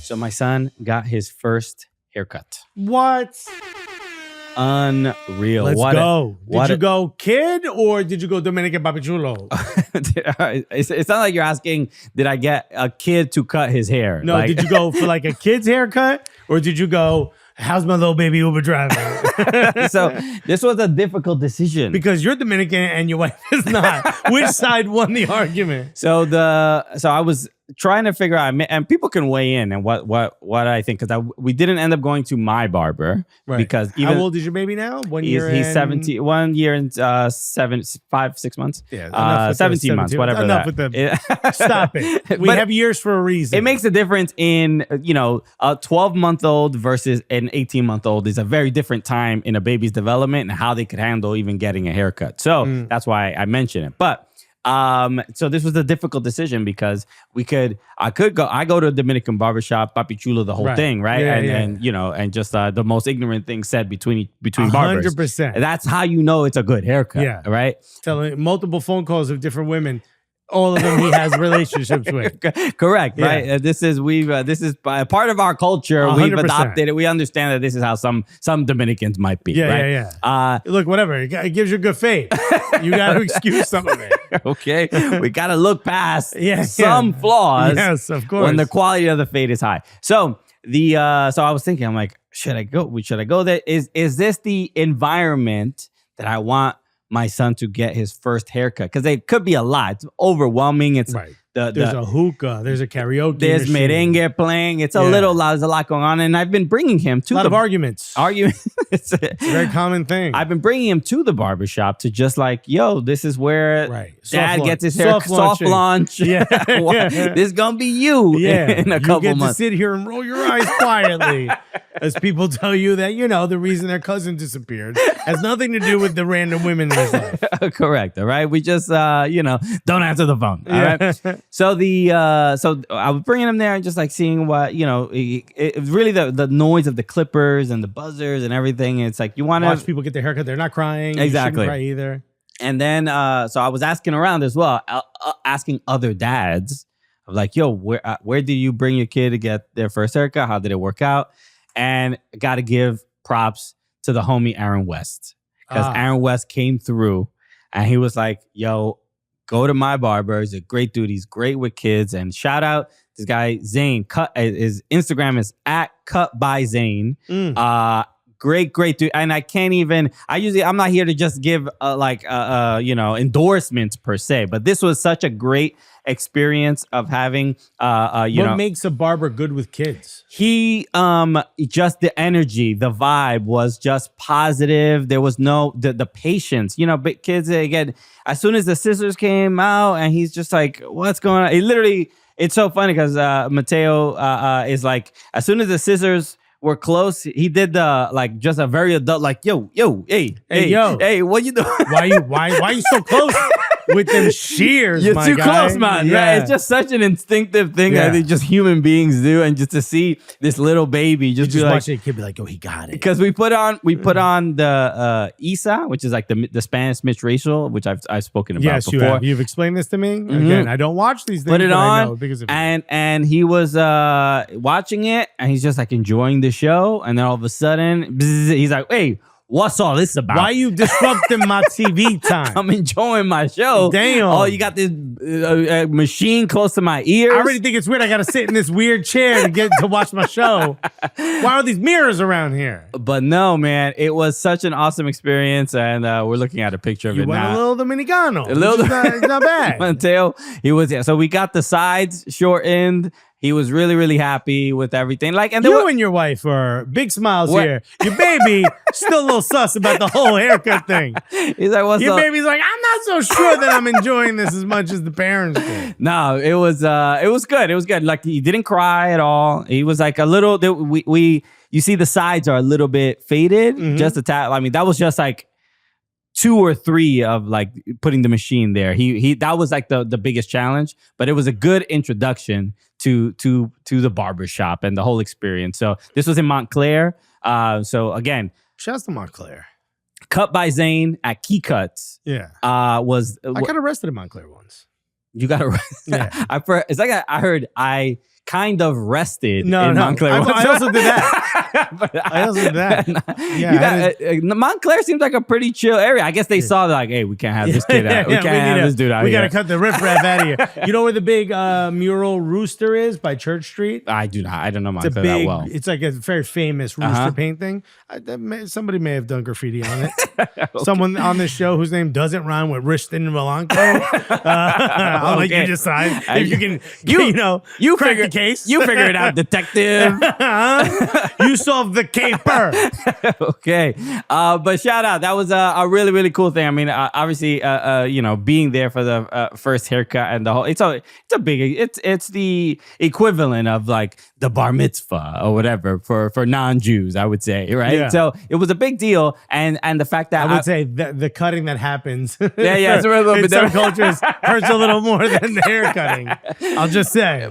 So my son got his first haircut. What? Unreal. Let's go. Did you go kid or did you go Dominican Papichulo? It's not like you're asking, did I get a kid to cut his hair? No, did you go for like a kid's haircut or did you go, how's my little baby Uber driver? So this was a difficult decision. Because you're Dominican and your wife is not. Which side won the argument? So I was trying to figure out, and people can weigh in and what I think, because we didn't end up going to my barber, right? Because how old is your baby now? He's 17. 1 year and 5, 6 months. Yeah, 17 months, whatever. Enough with stop it. We have years for a reason. It makes a difference in a 12-month-old versus an 18-month-old is a very different time in a baby's development and how they could handle even getting a haircut. So that's why I mention it, but. So this was a difficult decision because I go to a Dominican barbershop, Papi Chulo, the whole thing, right? And just the most ignorant thing said between barbers. 100%. That's how you know it's a good haircut, right? Telling multiple phone calls of different women. All of them he has relationships with. Correct, right? This is part of our culture. 100%. We've adopted it. We understand that this is how some Dominicans might be. Yeah. Look, whatever. It gives you good faith. You got to excuse some of it. Okay, we got to look past some flaws. Yes, of course. When the quality of the fade is high. So so I was thinking, I'm like, should I go there? Is this the environment that I want my son to get his first haircut? Because it could be a lot. It's overwhelming. It's there's a hookah. There's a karaoke. There's machine. merengue playing. It's a little loud. There's a lot going on. And I've been bringing him to a lot of arguments. It's a very common thing. I've been bringing him to the barbershop to just like, yo, this is where dad gets his hair. Soft launch. This is going to be you in a couple months. You get to sit here and roll your eyes quietly as people tell you that, the reason their cousin disappeared has nothing to do with the random women in his life. Correct. All right. We just, don't answer the phone. All right. So so I was bringing him there and just like seeing what, it was really the noise of the clippers and the buzzers and everything. It's like you want to watch people get their haircut. They're not crying. Exactly. You shouldn't cry either. And then, so I was asking around as well, asking other dads of like, yo, where did you bring your kid to get their first haircut? How did it work out? And got to give props to the homie Aaron West, because Aaron West came through and he was like, yo, go to my barber. He's a great dude. He's great with kids. And shout out this guy, Zane. His Instagram is @cutbyzane. Great dude. And I'm not here to just give endorsements per se, but this was such a great experience of having what makes a barber good with kids? He just the energy, the vibe was just positive. There was no the patience, but kids again, as soon as the scissors came out and he's just like, what's going on? It's so funny because Mateo is like, as soon as the scissors were close, he did just a very adult, like, yo, hey, what you doing? Why you so close with them shears? You're my too guy? close, man. Yeah. Right? It's just such an instinctive thing that just human beings do, and just to see this little baby just watch a kid be like, oh, he got it. Because we put on the Isa, which is like the Spanish mixed racial, which I've spoken about before. Yes, you've explained this to me. Again, I don't watch these things. Put it on, I know because of and he was watching it, and he's just like enjoying the show, and then all of a sudden, he's like, hey, what's all this about? Why you disrupting my TV time? I'm enjoying my show. Damn. Oh, you got this machine close to my ears? I already think it's weird. I got to sit in this weird chair to get to watch my show. Why are these mirrors around here? But no, man, it was such an awesome experience, and we're looking at a picture of it now. You went a little Dominicano. It's not bad. Mateo, he was, so we got the sides shortened. He was really, really happy with everything. And your wife are big smiles here. Your baby still a little sus about the whole haircut thing. He's like, what's your up? baby's like, I'm not so sure that I'm enjoying this as much as the parents do. No, it was good. It was good. Like, he didn't cry at all. He was like a little, you see the sides are a little bit faded, just a tad. I mean, that was just like 2 or 3 of like putting the machine there. He that was like the biggest challenge, but it was a good introduction to the barbershop and the whole experience. So this was in Montclair. So again, shouts to Montclair. Cut by Zane at Key Cuts. Yeah. I got arrested in Montclair once. You got arrested? Yeah. It's like I heard I kind of rested No, in no. Montclair. I also did that. I also did that. Yeah. Montclair seems like a pretty chill area. I guess they saw like, hey, we can't have this kid out. We can't have this dude out We here. got to cut the riffraff out of here. You know where the big mural rooster is by Church Street? I do not. I don't know It's a Montclair big, that well. it's like a very famous rooster painting. Somebody may have done graffiti on it. Okay. Someone on this show whose name doesn't rhyme with Riston Polanco. I'll let you decide if you can, you crack the case. You figure it out, detective. You solved the caper. Okay. But shout out. That was a really, really cool thing. I mean, obviously, being there for the first haircut and the whole, it's the equivalent of like the bar mitzvah or whatever for non-Jews, I would say, right? Yeah. So it was a big deal. And the fact that I would say the cutting that happens it's a little bit in some different. cultures hurts a little more than the hair cutting. I'll just say.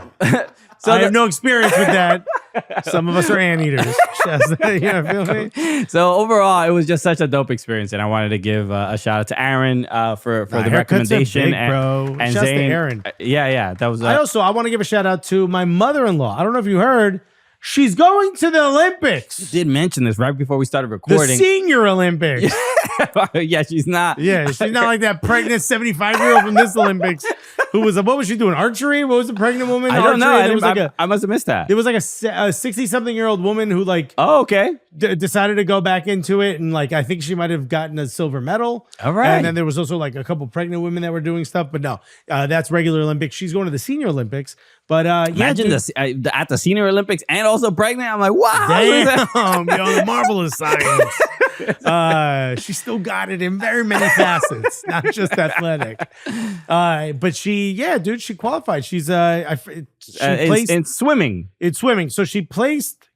So I have no experience with that. Some of us are anteaters. Feel me? So overall, it was just such a dope experience, and I wanted to give a shout out to Aaron for the recommendation. Bro. And Shouts Zane, to Aaron. That was. I want to give a shout out to my mother-in-law. I don't know if you heard. She's going to the Olympics. You did mention this right before we started recording. The Senior Olympics. Yeah, she's not. Yeah, she's not like that pregnant 75-year-old from this Olympics who was what was she doing? Archery? What was the pregnant woman? I don't know. I must have missed that. There was like a 60-something-year-old woman who decided to go back into it, and like I think she might have gotten a silver medal. All right. And then there was also like a couple pregnant women that were doing stuff, but no, that's regular Olympics. She's going to the Senior Olympics. But imagine at the Senior Olympics and also pregnant. I'm like, wow. Damn, the marvelous science. She still got it in very many facets, not just athletic. But she qualified. She's placed in swimming. It's swimming. So she placed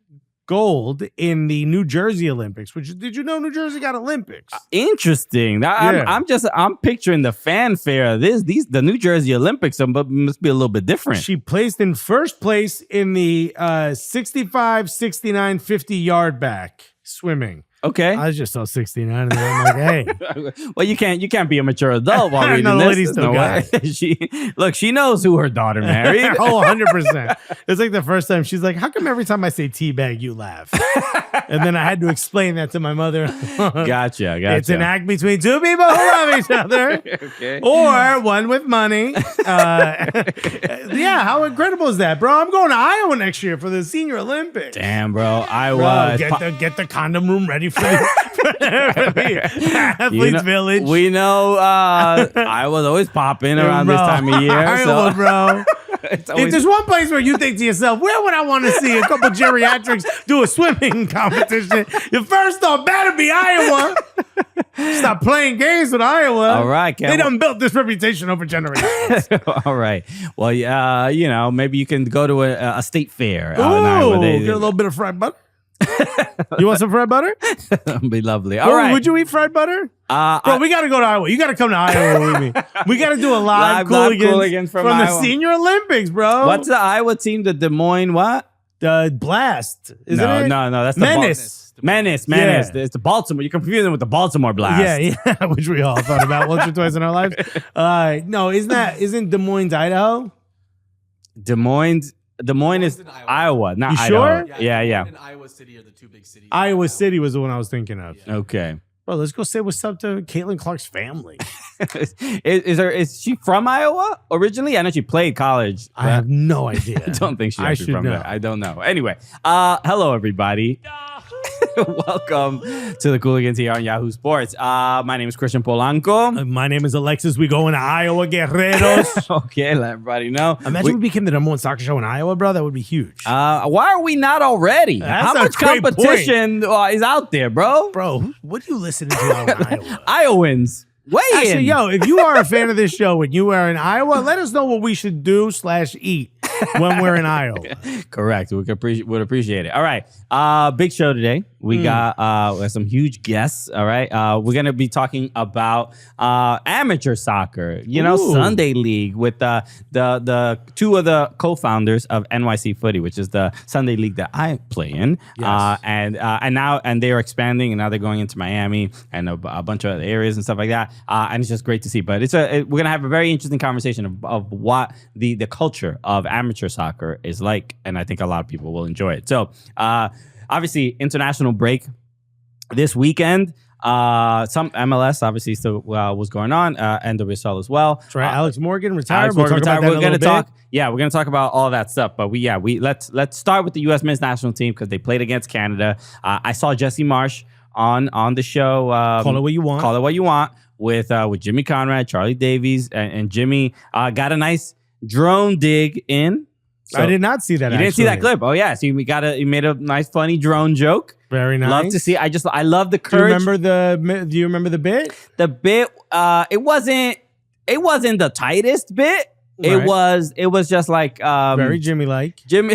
gold in the New Jersey Olympics. Which did you know New Jersey got Olympics? Interesting. I'm picturing the fanfare of the New Jersey Olympics, but must be a little bit different. She placed in first place in the 65, 69, 50 yard back swimming. Okay. I just saw 69 and then I'm like, hey. Well, you can't be a mature adult while reading no, the this. lady still got it. She knows who her daughter married. 100%. It's like the first time she's like, how come every time I say teabag, you laugh? And then I had to explain that to my mother. Gotcha. It's an act between two people who love each other. Okay. Or one with money. How incredible is that, bro? I'm going to Iowa next year for the Senior Olympics. Damn, bro. Iowa. Get the condom room ready for the athletes village. We know Iowa's always popping around this time of year. Iowa, bro. If there's one place where you think to yourself, where would I want to see a couple geriatrics do a swimming competition? Your first thought better be Iowa. Stop playing games with Iowa. All right. They done built this reputation over generations. All right. Well, maybe you can go to a state fair. Ooh, out in Iowa. Get a little bit of fried butter. You want some fried butter? That'd be lovely. All right. Would you eat fried butter? Bro, we got to go to Iowa. You got to come to Iowa with me. We got to do a live Cooligans from the Senior Olympics, bro. What's the Iowa team? The Des Moines what? The Blast. Isn't it? No. That's the Menace. Menace. Yeah. It's the Baltimore. You're confusing them with the Baltimore Blast. Yeah, which we all thought about once or twice in our lives. No, isn't Des Moines, Idaho? Des Moines is Iowa, not you Idaho. Sure? Yeah. And Iowa City are the two big cities. Iowa City was the one I was thinking of. Yeah. Okay. Bro, let's go say what's up to Caitlin Clark's family. Is she from Iowa originally? I know she played college. I have no idea. I don't think she's should from know. there. I don't know. Anyway, hello everybody. Welcome to the Cooligans here on Yahoo Sports. My name is Christian Polanco. My name is Alexis. We going to Iowa Guerreros. Okay, let everybody know. Imagine we became the #1 soccer show in Iowa, bro. That would be huge. Why are we not already? That's How a much great competition is out there, bro? Bro, what are you listening to out in Iowa? Iowans. Actually, if you are a fan of this show and you are in Iowa, let us know what we should do / eat when we're in Iowa. Correct. Would appreciate it. All right. Big show today. We got some huge guests. All right. We're going to be talking about amateur soccer, Sunday League with the two of the co-founders of NYC Footy, which is the Sunday League that I play in. Yes. And they're expanding, and now they're going into Miami and a bunch of other areas and stuff like that. And it's just great to see. But we're going to have a very interesting conversation of what the culture of amateur soccer is like. And I think a lot of people will enjoy it. So obviously international break this weekend. Some MLS obviously still was going on, NWSL as well. That's right. Alex Morgan retired. We're going to talk. Yeah, we're going to talk about all that stuff. But let's start with the U.S. men's national team because they played against Canada. I saw Jesse Marsh on the show. Call it what you want. Call it what you want with Jimmy Conrad, Charlie Davies, and Jimmy got a nice drone dig in. So, I did not see that. You didn't see that clip? Oh yeah. So you made a nice, funny drone joke. Very nice. Love to see. I love the courage. Do you remember the bit? The bit. It wasn't the tightest bit. Right. It was just like very Jimmy-like. Jimmy,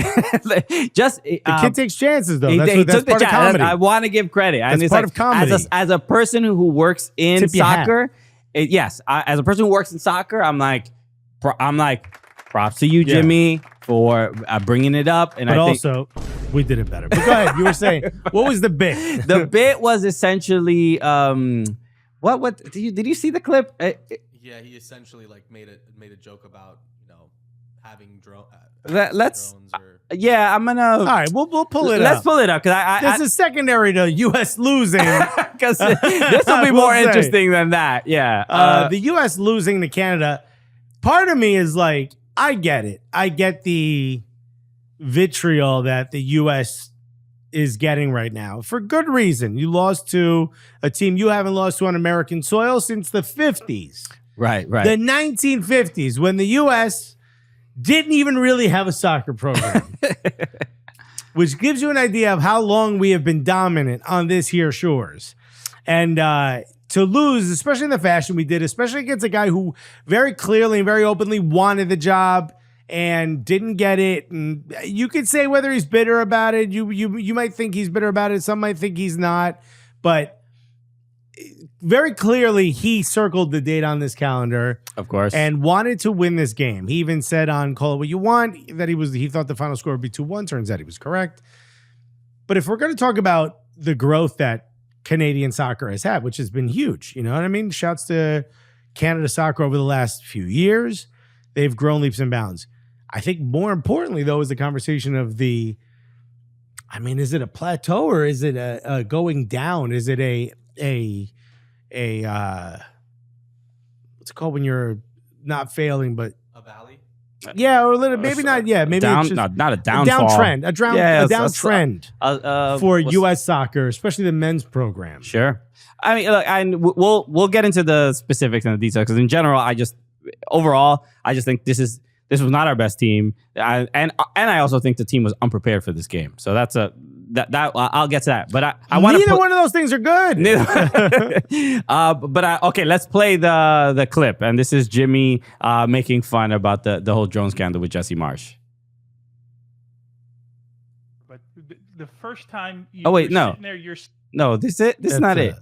just the kid takes chances though. He That's took the part of comedy. I want to give credit. That's part of comedy. As a person who works in soccer, as a person who works in soccer, I'm like, props to you, Jimmy, for bringing it up. And but also, we did it better. But go ahead. You were saying, what was the bit? The bit was essentially, what did you see the clip? Yeah, he essentially made a joke about having drones. I'm gonna. All right, we'll pull it up. Let's pull it up because this is secondary to U.S. losing. Because this will be more interesting than that. Yeah, the U.S. losing to Canada. Part of me is like, I get it. I get the vitriol that the U.S. is getting right now for good reason. You lost to a team you haven't lost to on American soil since the 50s. Right. The 1950s, when the U.S. didn't even really have a soccer program, which gives you an idea of how long we have been dominant on this here shores. And to lose, especially in the fashion we did, especially against a guy who very clearly and very openly wanted the job and didn't get it. And you could say whether he's bitter about it. You might think he's bitter about it. Some might think he's not. But very clearly, he circled the date on this calendar, of course, and wanted to win this game. He even said on Call It What You Want that he thought the final score would be 2-1. Turns out he was correct. But if we're going to talk about the growth that Canadian soccer has had, which has been huge, you know what I mean? Shouts to Canada soccer over the last few years. They've grown leaps and bounds. I think more importantly, though, is the conversation of is it a plateau or is it a going down? Is it a what's it called when you're not failing, but a valley? Yeah, or a little, maybe not. Yeah, maybe down, it's just not a downfall. A downtrend for U.S. soccer, especially the men's program. Sure. I mean, look, we'll get into the specifics and the details because in general, I just think this was not our best team, and I also think the team was unprepared for this game. So that's I'll get to that. But I want neither one of those things are good. Okay, let's play the clip, and this is Jimmy making fun about the whole drone scandal with Jesse Marsh. But the first time you're sitting there, no, this is not it.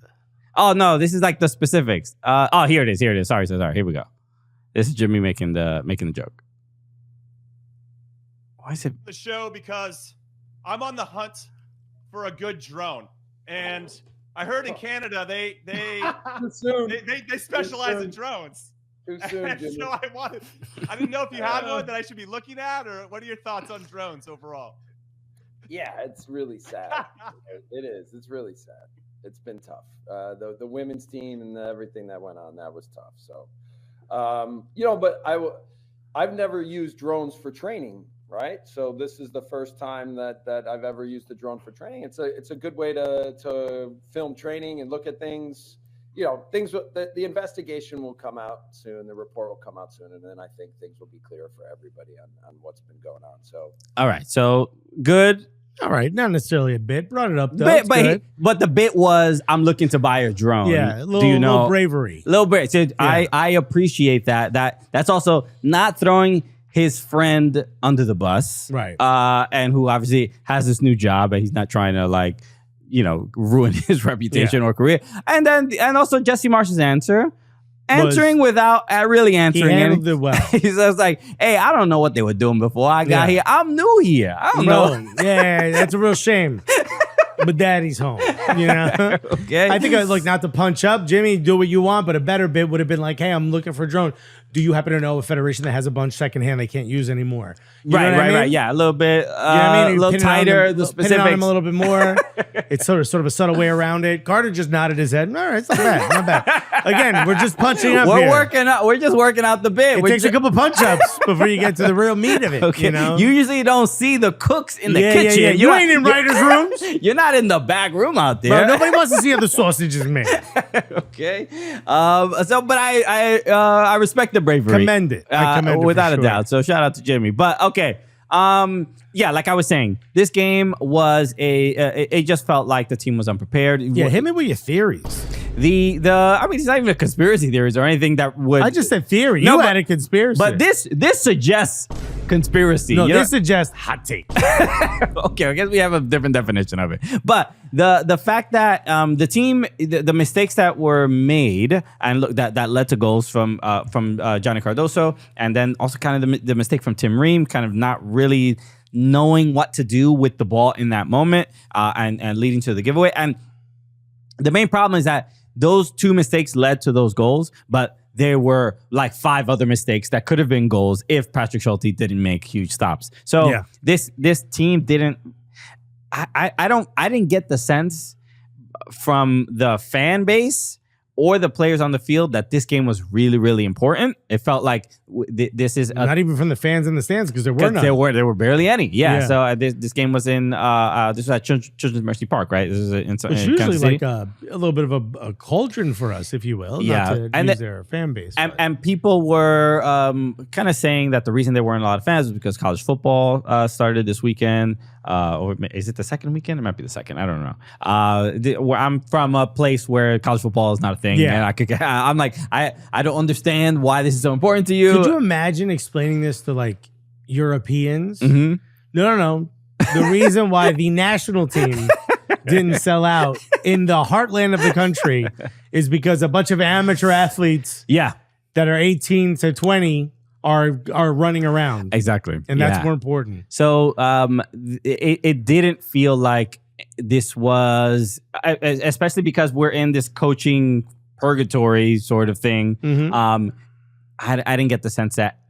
Oh no, this is like the specifics. Here it is. Sorry. Here we go. This is Jimmy making the joke. Why is it the show? Because I'm on the hunt for a good drone, and I heard in Canada they specialize in drones. Too soon, Jimmy. So I didn't know if you had one that I should be looking at, or what are your thoughts on drones overall? Yeah, it's really sad. It is. It's really sad. It's been tough. The women's team and everything that went on, that was tough. So, but I've never used drones for training, right? So this is the first time that I've ever used the drone for training. It's a good way to film training and look at things. Things the investigation will come out soon. The report will come out soon, and then I think things will be clear for everybody on what's been going on. So, all right. So good. All right, not necessarily a bit. Brought it up though. But the bit was, I'm looking to buy a drone. Yeah, little bravery. Little bravery. So yeah. I appreciate that. That's also not throwing his friend under the bus, right? And who obviously has this new job, and he's not trying to ruin his reputation or career. And also Jesse Marsh's answering without really answering. He handled it well. He's just like, hey, I don't know what they were doing before I got here. I'm new here. I don't know. Yeah, that's a real shame. But daddy's home, Okay. I think, look, not to punch up, Jimmy, do what you want, but a better bit would have been like, hey, I'm looking for a drone. Do you happen to know a federation that has a bunch secondhand they can't use anymore? Right. Yeah, a little bit, a little tighter. The specifics. On him a little bit more. It's sort of a subtle way around it. Carter just nodded his head. All right, it's not bad. Again, we're just punching up. We're just working out the bit. It takes a couple punch ups before you get to the real meat of it. Okay. You usually don't see the cooks in the kitchen. Yeah. You ain't in writers' rooms. You're not in the back room out there. Bro, nobody wants to see how the sausage is made. Okay. But I respect the bravery. Commend it. I commend it without a sure. doubt. So shout out to Jimmy. But okay. Like I was saying, this game was it just felt like the team was unprepared. Yeah, hit me with your theories. I mean, it's not even a conspiracy theories or anything that would. I just said theory. You had a conspiracy. But this suggests conspiracy. No, this suggests hot take. Okay, I guess we have a different definition of it. But the fact that the team, the mistakes that were made and look that led to goals from Johnny Cardoso, and then also kind of the mistake from Tim Ream, kind of not really knowing what to do with the ball in that moment, and leading to the giveaway. And the main problem is that those two mistakes led to those goals, but there were like 5 other mistakes that could have been goals if Patrick Schulte didn't make huge stops. So this team didn't. I didn't get the sense from the fan base or the players on the field that this game was really, really important. It felt like this is not even from the fans in the stands because there were none. There were barely any. Yeah. So this game was in this was at Children's Mercy Park, right? This is it's usually like a little bit of a cauldron for us, if you will. Yeah, not to use their fan base. And people were kind of saying that the reason there weren't a lot of fans was because college football started this weekend. Or is it the second weekend? It might be the second. I don't know. Where I'm from a place where college football is not a thing. Yeah. And I'm like, I don't understand why this is so important to you. Could you imagine explaining this to like Europeans? Mm-hmm. No. The reason why the national team didn't sell out in the heartland of the country is because a bunch of amateur athletes that are 18 to 20 are running around. Exactly. And that's more important. So it didn't feel like this was, especially because we're in this coaching purgatory sort of thing. Mm-hmm. I didn't get the sense that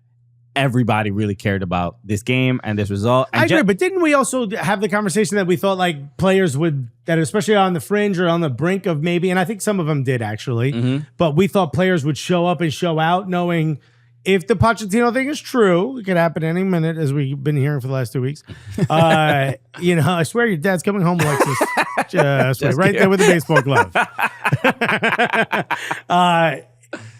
everybody really cared about this game and this result. And I agree, but didn't we also have the conversation that we thought like players would, that especially on the fringe or on the brink of maybe, and I think some of them did actually, but we thought players would show up and show out knowing if the Pochettino thing is true, it could happen any minute, as we've been hearing for the last 2 weeks. I swear your dad's coming home, Alexis. Just right there with the baseball glove.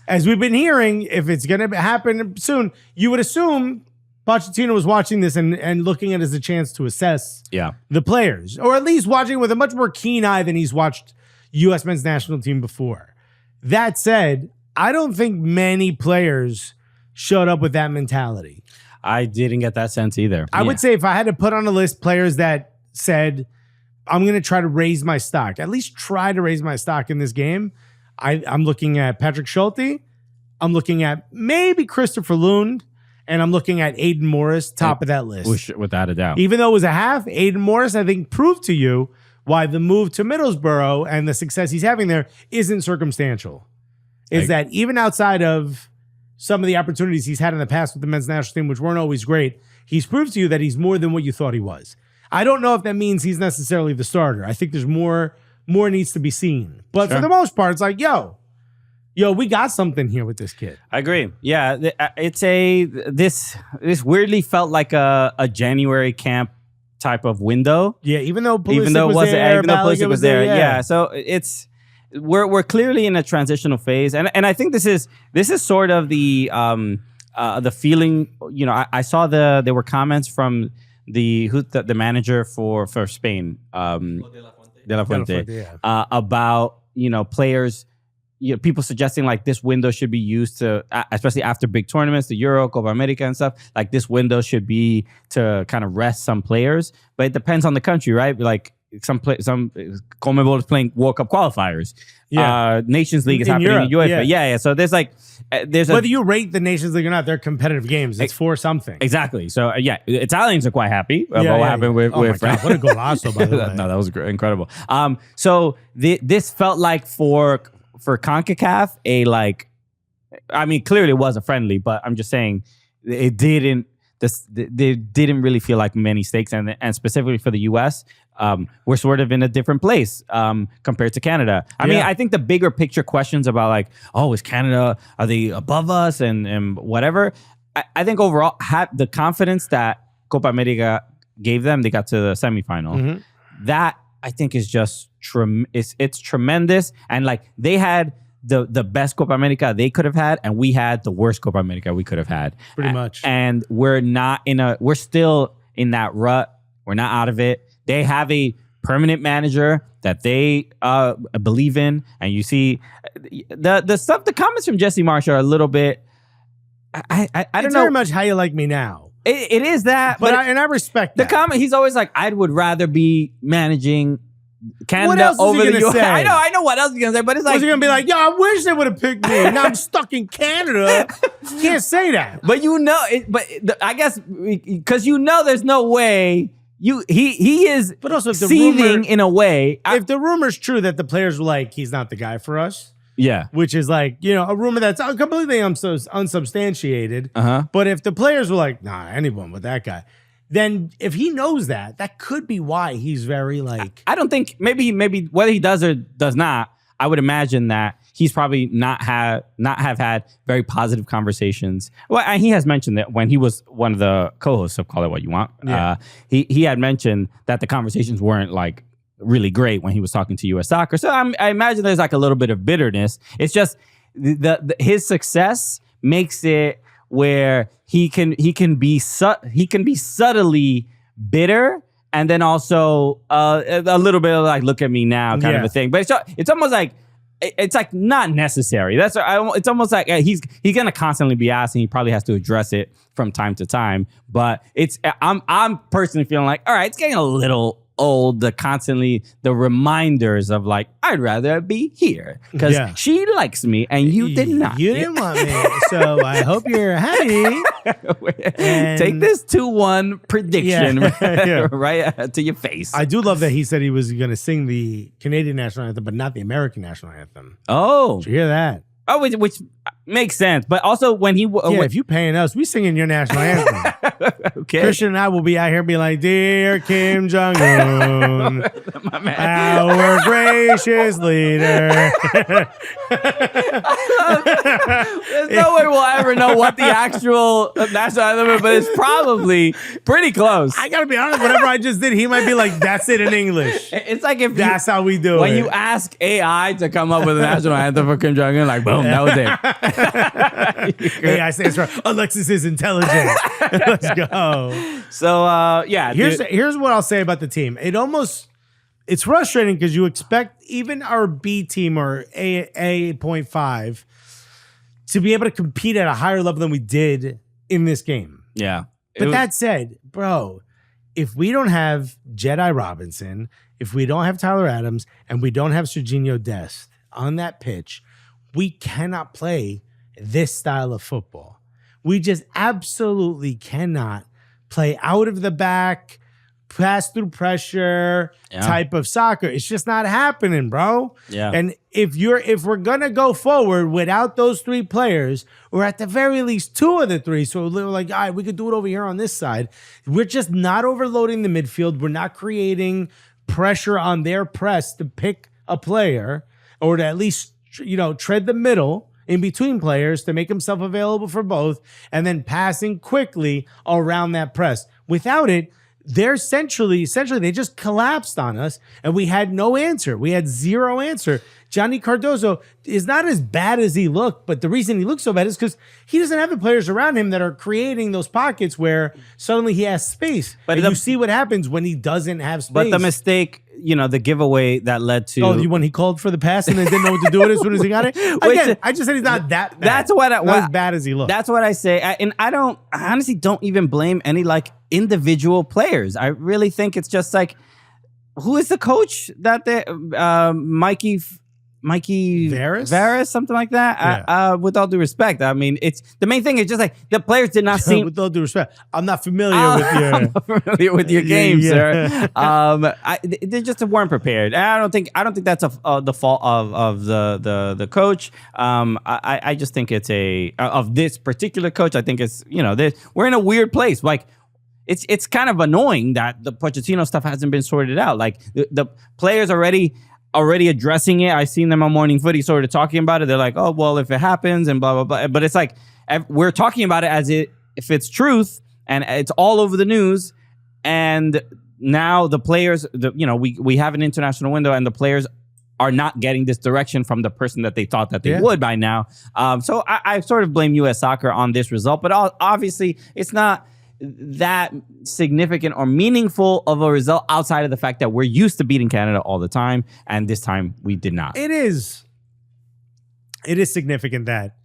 As we've been hearing, if it's going to happen soon, you would assume Pochettino was watching this and looking at it as a chance to assess the players, or at least watching with a much more keen eye than he's watched U.S. men's national team before. That said, I don't think many players showed up with that mentality. I didn't get that sense either. I would say if I had to put on a list players that said, I'm going to try to raise my stock, at least try to raise my stock in this game, I'm looking at Patrick Schulte, I'm looking at maybe Christopher Lund, and I'm looking at Aiden Morris, top of that list. Without a doubt. Even though it was a half, Aiden Morris, I think, proved to you why the move to Middlesbrough and the success he's having there isn't circumstantial. That even outside of some of the opportunities he's had in the past with the men's national team, which weren't always great, he's proved to you that he's more than what you thought he was. I don't know if that means he's necessarily the starter. I think there's more needs to be seen. But for the most part, it's like, yo, we got something here with this kid. I agree. Yeah, it's this weirdly felt like a January camp type of window. Yeah, even though Pulisic was there. Yeah, so it's we're clearly in a transitional phase, and I think this is sort of the feeling. I saw there were comments from the manager for Spain, De La Fuente, about players. People suggesting like this window should be used to, especially after big tournaments, the Euro, Copa America and stuff, like this window should be to kind of rest some players. But it depends on the country, right? Like some CONMEBOL is playing World Cup qualifiers. Yeah. Nations League is In happening in Europe, UEFA. Yeah. So there's like whether you rate the Nations League or not, they're competitive games. It's for something. Exactly. So Italians are quite happy about what happened with France. What a golazo, by the way. No, that was incredible. So this felt like for CONCACAF clearly it was a friendly, but I'm just saying it didn't. They didn't really feel like many stakes, and specifically for the U.S., we're sort of in a different place compared to Canada. I mean, I think the bigger picture questions about like, is Canada, are they above us and whatever? I think overall, the confidence that Copa America gave them, they got to the semifinal. Mm-hmm. That I think is just it's tremendous, and like they had the best Copa America they could have had, and we had the worst Copa America we could have had. Pretty much. And we're still in that rut. We're not out of it. They have a permanent manager that they believe in, and you see the comments from Jesse Marsh are a little bit. I don't it's know very much how you like me now. It is that, but I respect the that. comment. He's always like, I would rather be managing Canada what else over is he the gonna US. say? I know what else he's gonna say, but it's like, was he gonna be like, yo, I wish they would have picked me. Now I'm stuck in Canada. You can't say that. But I guess because there's no way he is. But also, if the seething in a way. If the rumor's true that the players were like, he's not the guy for us. Yeah, which is like, a rumor that's completely unsubstantiated. Uh-huh. But if the players were like, nah, anyone with that guy. Then if he knows that could be why he's very like. I don't think maybe whether he does or does not, I would imagine that he's probably not have had very positive conversations. Well, and he has mentioned that when he was one of the co-hosts of Call It What You Want, he had mentioned that the conversations weren't like really great when he was talking to U.S. Soccer. So I imagine there's like a little bit of bitterness. It's just his success makes it where he can be subtly bitter, and then also a little bit of like, look at me now kind of a thing. But it's almost like it's like not necessary. It's almost like he's gonna constantly be asked, and he probably has to address it from time to time. But I'm personally feeling like, all right, it's getting a little old, the reminders of like, I'd rather be here because she likes me and you did not. You didn't want me, so I hope you're happy. Take this 2-1 prediction right to your face. I do love that he said he was going to sing the Canadian national anthem, but not the American national anthem. Oh, did you hear that? Oh, which makes sense. But also when he... if you paying us, we singing your national anthem. Okay. Christian and I will be out here be like, dear Kim Jong-un, our gracious leader. There's no way we'll ever know what the actual national anthem is, but it's probably pretty close. I got to be honest, whatever I just did, he might be like, that's it in English. It's like if that's how we do it. When you ask AI to come up with a national anthem for Kim Jong-un, like, boom, that was it. AI stands for Alexis is intelligent. Let's go. So, here's what I'll say about the team. It's frustrating because you expect even our B team or A.5 to be able to compete at a higher level than we did in this game. Yeah. But that said, bro, if we don't have Jedi Robinson, if we don't have Tyler Adams, and we don't have Serginho Dest on that pitch, we cannot play this style of football. We just absolutely cannot play out of the back, pass through pressure type of soccer. It's just not happening, bro. Yeah. And if we're gonna go forward without those three players, or at the very least two of the three, so we're like, all right, we could do it over here on this side. We're just not overloading the midfield. We're not creating pressure on their press to pick a player, or to at least tread the middle in between players to make himself available for both, and then passing quickly around that press. Without it, they're essentially they just collapsed on us, and we had no answer. We had zero answer. Johnny Cardozo is not as bad as he looked, but the reason he looks so bad is because he doesn't have the players around him that are creating those pockets where suddenly he has space. But you see what happens when he doesn't have space. But the mistake, the giveaway that led to... Oh, when he called for the pass and then didn't know what to do with it as soon as he got it? Again, I just said he's not that bad. Not as bad as he looks. That's what I say. I honestly don't even blame any individual players. I really think it's just who is the coach that they Mikey Varys, something like that. Yeah. With all due respect, I mean, it's the main thing is just like the players did not seem. With all due respect, I'm not familiar with your game, sir. They just weren't prepared. And I don't think that's the fault of the coach. I just think it's of this particular coach. I think it's we're in a weird place. Like it's kind of annoying that the Pochettino stuff hasn't been sorted out. Like the players already addressing it. I've seen them on Morning Footy sort of talking about it. They're like, oh, well, if it happens and blah, blah, blah. But it's like, we're talking about it as if it's truth and it's all over the news. And now the players, we have an international window and the players are not getting this direction from the person that they thought that they would by now. So I sort of blame U.S. Soccer on this result. But obviously, it's not that significant or meaningful of a result outside of the fact that we're used to beating Canada all the time, and this time we did not. It is significant that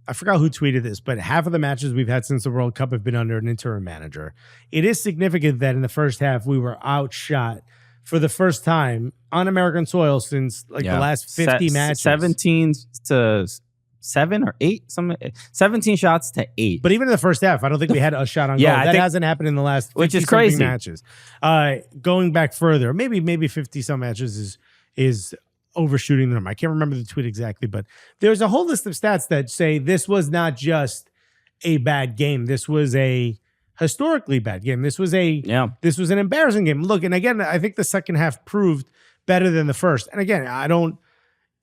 I forgot who tweeted this, but half of the matches we've had since the World Cup have been under an interim manager. It is significant that in the first half we were outshot for the first time on American soil since the last 50 matches. 17 to 7 or 8, 17 shots to 8. But even in the first half, I don't think we had a shot on goal. That hasn't happened in the last 50 which is crazy matches. Going back further, maybe 50 some matches is overshooting the number. I can't remember the tweet exactly, but there's a whole list of stats that say this was not just a bad game. This was a historically bad game. This was an embarrassing game. Look, and again, I think the second half proved better than the first. And again,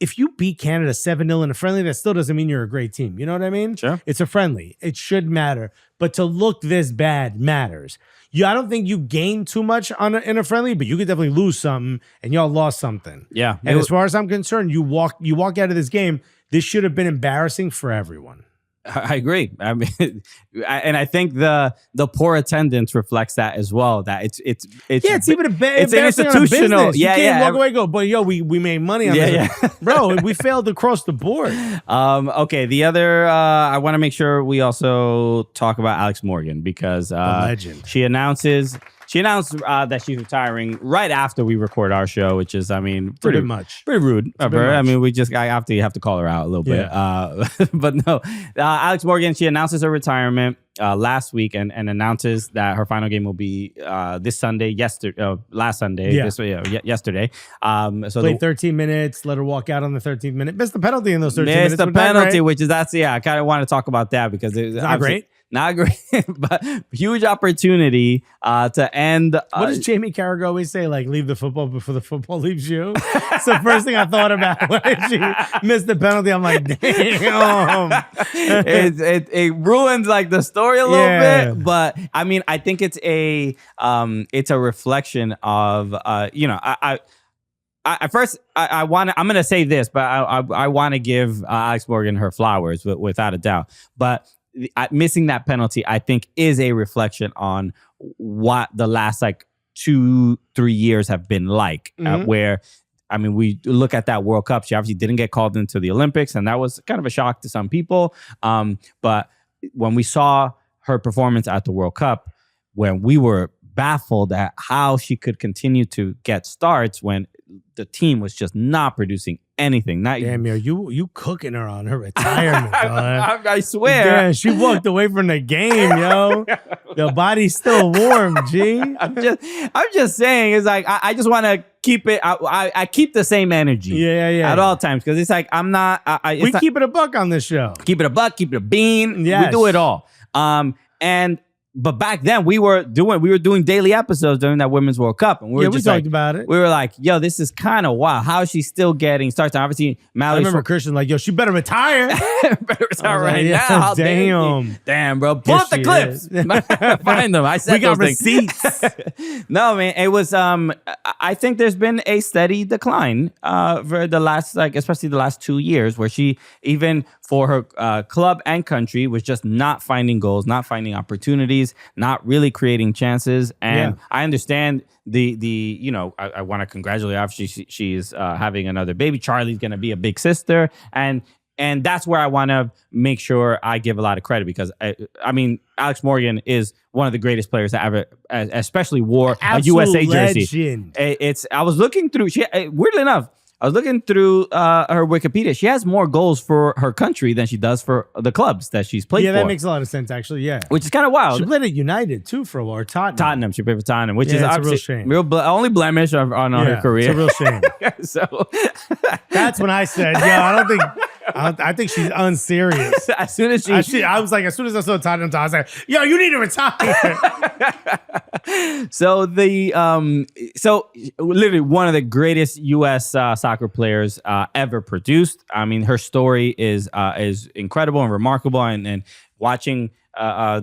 if you beat Canada 7-0 in a friendly, that still doesn't mean you're a great team. You know what I mean? Sure. It's a friendly. It should matter. But to look this bad matters. I don't think you gain too much in a friendly, but you could definitely lose something, and y'all lost something. Yeah. And as far as I'm concerned, you walk out of this game, this should have been embarrassing for everyone. I agree. I mean, and I think the poor attendance reflects that as well. That it's even a bad. It's an institutional. You can't walk away and go, but we made money on this. Bro, we failed across the board. Okay. The other, I want to make sure we also talk about Alex Morgan because the legend. She announced that she's retiring right after we record our show, which is, pretty rude of her. I mean, you have to call her out a little bit. But no, Alex Morgan, she announces her retirement last week and announces that her final game will be this Sunday, last Sunday, yesterday. So played 13 minutes, let her walk out on the 13th minute. Missed the penalty in those 13 minutes. Missed the penalty, which is, I kind of want to talk about that because it's not great. Not great, but huge opportunity to end. What does Jamie Carragher always say? Like, leave the football before the football leaves you. It's the first thing I thought about when she missed the penalty. I'm like, damn. It ruins like the story a little bit, but I think it's a reflection of I'm going to say this, but I want to give Alex Morgan her flowers without a doubt, but missing that penalty, I think, is a reflection on what the last 2-3 years have been like, where, we look at that World Cup. She obviously didn't get called into the Olympics, and that was kind of a shock to some people. But when we saw her performance at the World Cup, when we were baffled at how she could continue to get starts when the team was just not producing anything. Damn, you cooking her on her retirement, dog. I swear. Yeah, she walked away from the game, yo. The body's still warm, G. I'm just saying, it's like I just want to keep it. I keep the same energy, at all times, because it's like I'm not. We keep it a buck on this show. Keep it a buck, keep it a bean. Yes. We do it all. But back then we were doing daily episodes during that Women's World Cup, and we talked about it. We were like, "Yo, this is kind of wild. How is she still getting starts?" And obviously, I remember Christian like, "Yo, she better retire. Better retire right now." Damn, bro, pull up the clips. Find them. I said we got receipts. No, man, it was. I think there's been a steady decline for the last, especially the last 2 years, where she, even for her club and country, was just not finding goals, not finding opportunities, not really creating chances. And I understand I want to congratulate her. Obviously, she's having another baby. Charlie's going to be a big sister. And And that's where I want to make sure I give a lot of credit because I mean, Alex Morgan is one of the greatest players that ever, especially wore a USA jersey. I was looking through. Weirdly enough, I was looking through her Wikipedia. She has more goals for her country than she does for the clubs that she's played for. Yeah, that makes a lot of sense, actually. Yeah, which is kind of wild. She played at United too for a while. Or Tottenham. She played for Tottenham, which is a obviously real shame. Only blemish on her career. It's a real shame. So that's when I said, I think she's unserious. As soon as I was like, as soon as I saw Tottenham, I was like, yo, you need to retire. So literally one of the greatest U.S. soccer players ever produced. I mean, her story is incredible and remarkable, and watching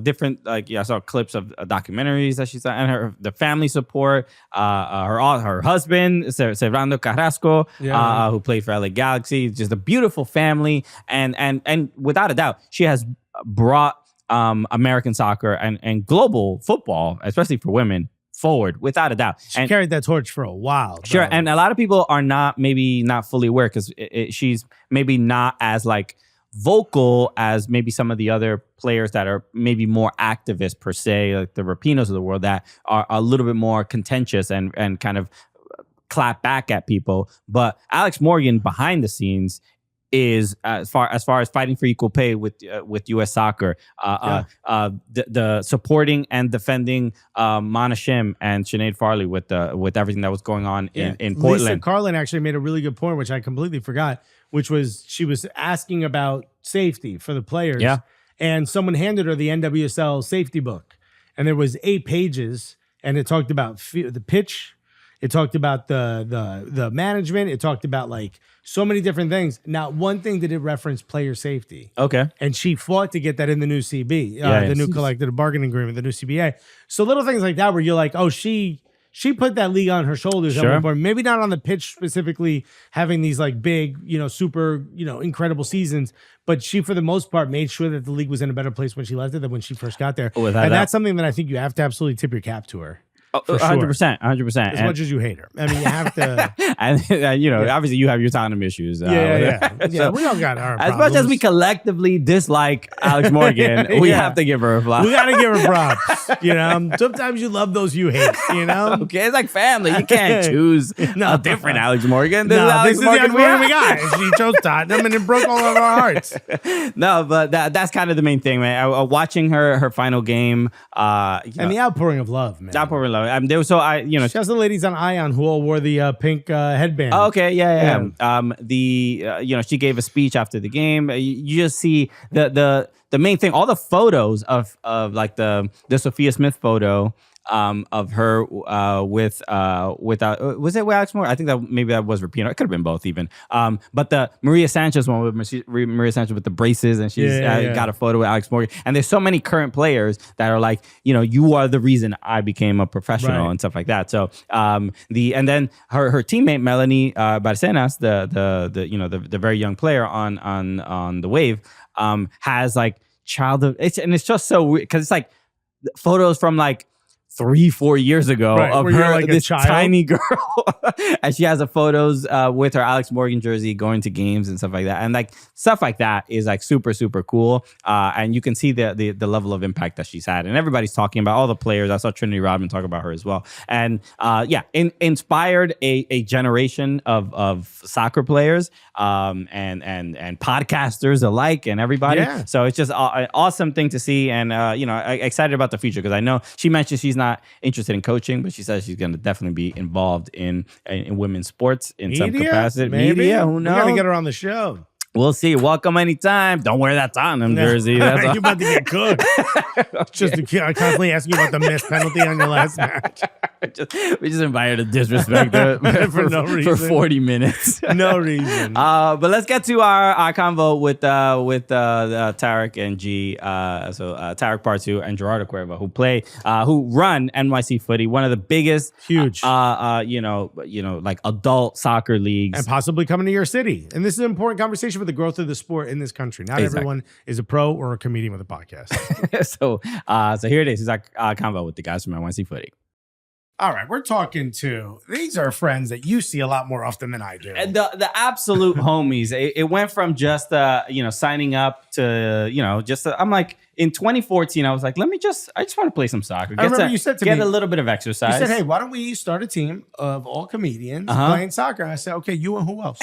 different I saw clips of documentaries that she's done, and the family support. Her husband, Servando Carrasco, who played for LA Galaxy, just a beautiful family, and without a doubt, she has brought American soccer and global football, especially for women, forward without a doubt. She carried that torch for a while. Sure, and a lot of people are not fully aware because she's maybe not as like vocal as maybe some of the other players that are maybe more activist per se, like the Rapinos of the world that are a little bit more contentious and kind of clap back at people. But Alex Morgan behind the scenes is as far as fighting for equal pay with U.S. soccer, the supporting and defending Mana Shim and Sinead Farley with everything that was going on in Portland. Lisa Carlin actually made a really good point, which I completely forgot, which was she was asking about safety for the players. Yeah. And someone handed her the NWSL safety book. And there was 8 pages, and it talked about the pitch. It talked about the management. It talked about like so many different things. Not one thing did it reference player safety. Okay. And she fought to get that in the new CB, the new collective bargaining agreement, the new CBA. So little things like that where you're like, oh, she put that league on her shoulders. Sure. At one point. Maybe not on the pitch specifically having these like big, super, incredible seasons, but she, for the most part, made sure that the league was in a better place when she left it than when she first got there. And that's something that I think you have to absolutely tip your cap to her. 100%, 100%. As much as you hate her, I mean, you have to. And obviously, you have your Tottenham issues. So, we all got our. As much as we collectively dislike Alex Morgan, we have to give her a flop. We got to give her props. Sometimes you love those you hate. Okay, it's like family. You can't choose a different Alex Morgan. This is the Alex Morgan we got. She chose Tottenham, and it broke all of our hearts. No, but that's kind of the main thing, man. Watching her final game, and the outpouring of love, man. Outpouring of love. She has the ladies on Ion who all wore the pink headband. Oh, okay, yeah. She gave a speech after the game. You just see the main thing, all the photos of like the Sophia Smith photo of her with was it with Alex Morgan? I think that was Rapinoe. It could have been both even. But the Maria Sanchez one with Maria Sanchez with the braces, and she's got a photo with Alex Morgan. And there's so many current players that are like, you are the reason I became a professional and stuff like that. So and then her teammate Melanie Barcenas, the very young player on the Wave, has like it's just so weird because it's like photos from like 3-4 years ago of her, like this tiny girl, and she has the photos with her Alex Morgan jersey going to games and stuff like that, and like stuff like that is like super super cool, and you can see the level of impact that she's had, and everybody's talking about all the players. I saw Trinity Rodman talk about her as well, and inspired a generation of soccer players and podcasters alike and everybody. So it's just an awesome thing to see, and excited about the future because I know she mentioned she's not interested in coaching, but she says she's going to definitely be involved in women's sports in some capacity. Maybe. Media, who knows? We got to get her on the show. We'll see. Welcome anytime. Don't wear that Tottenham jersey. That's You're about to get cooked. I constantly ask you about the missed penalty on your last match. We just invited to disrespect her for no reason. For 40 minutes. No reason. But let's get to our convo with Tarek and G. Tarek Partew and Gerado Cueva, who run NYC Footy, one of the biggest, huge, like adult soccer leagues, and possibly coming to your city. And this is an important conversation for the growth of the sport in this country. Not everyone is a pro or a comedian with a podcast. So here it is. It's our convo with the guys from NYC Footy. All right, we're talking to, these are friends that you see a lot more often than I do. And the absolute homies. It went from just signing up to I'm like, in 2014, I was like, I just want to play some soccer. I remember you said to get me, a little bit of exercise. You said, hey, why don't we start a team of all comedians playing soccer? And I said, okay, you and who else?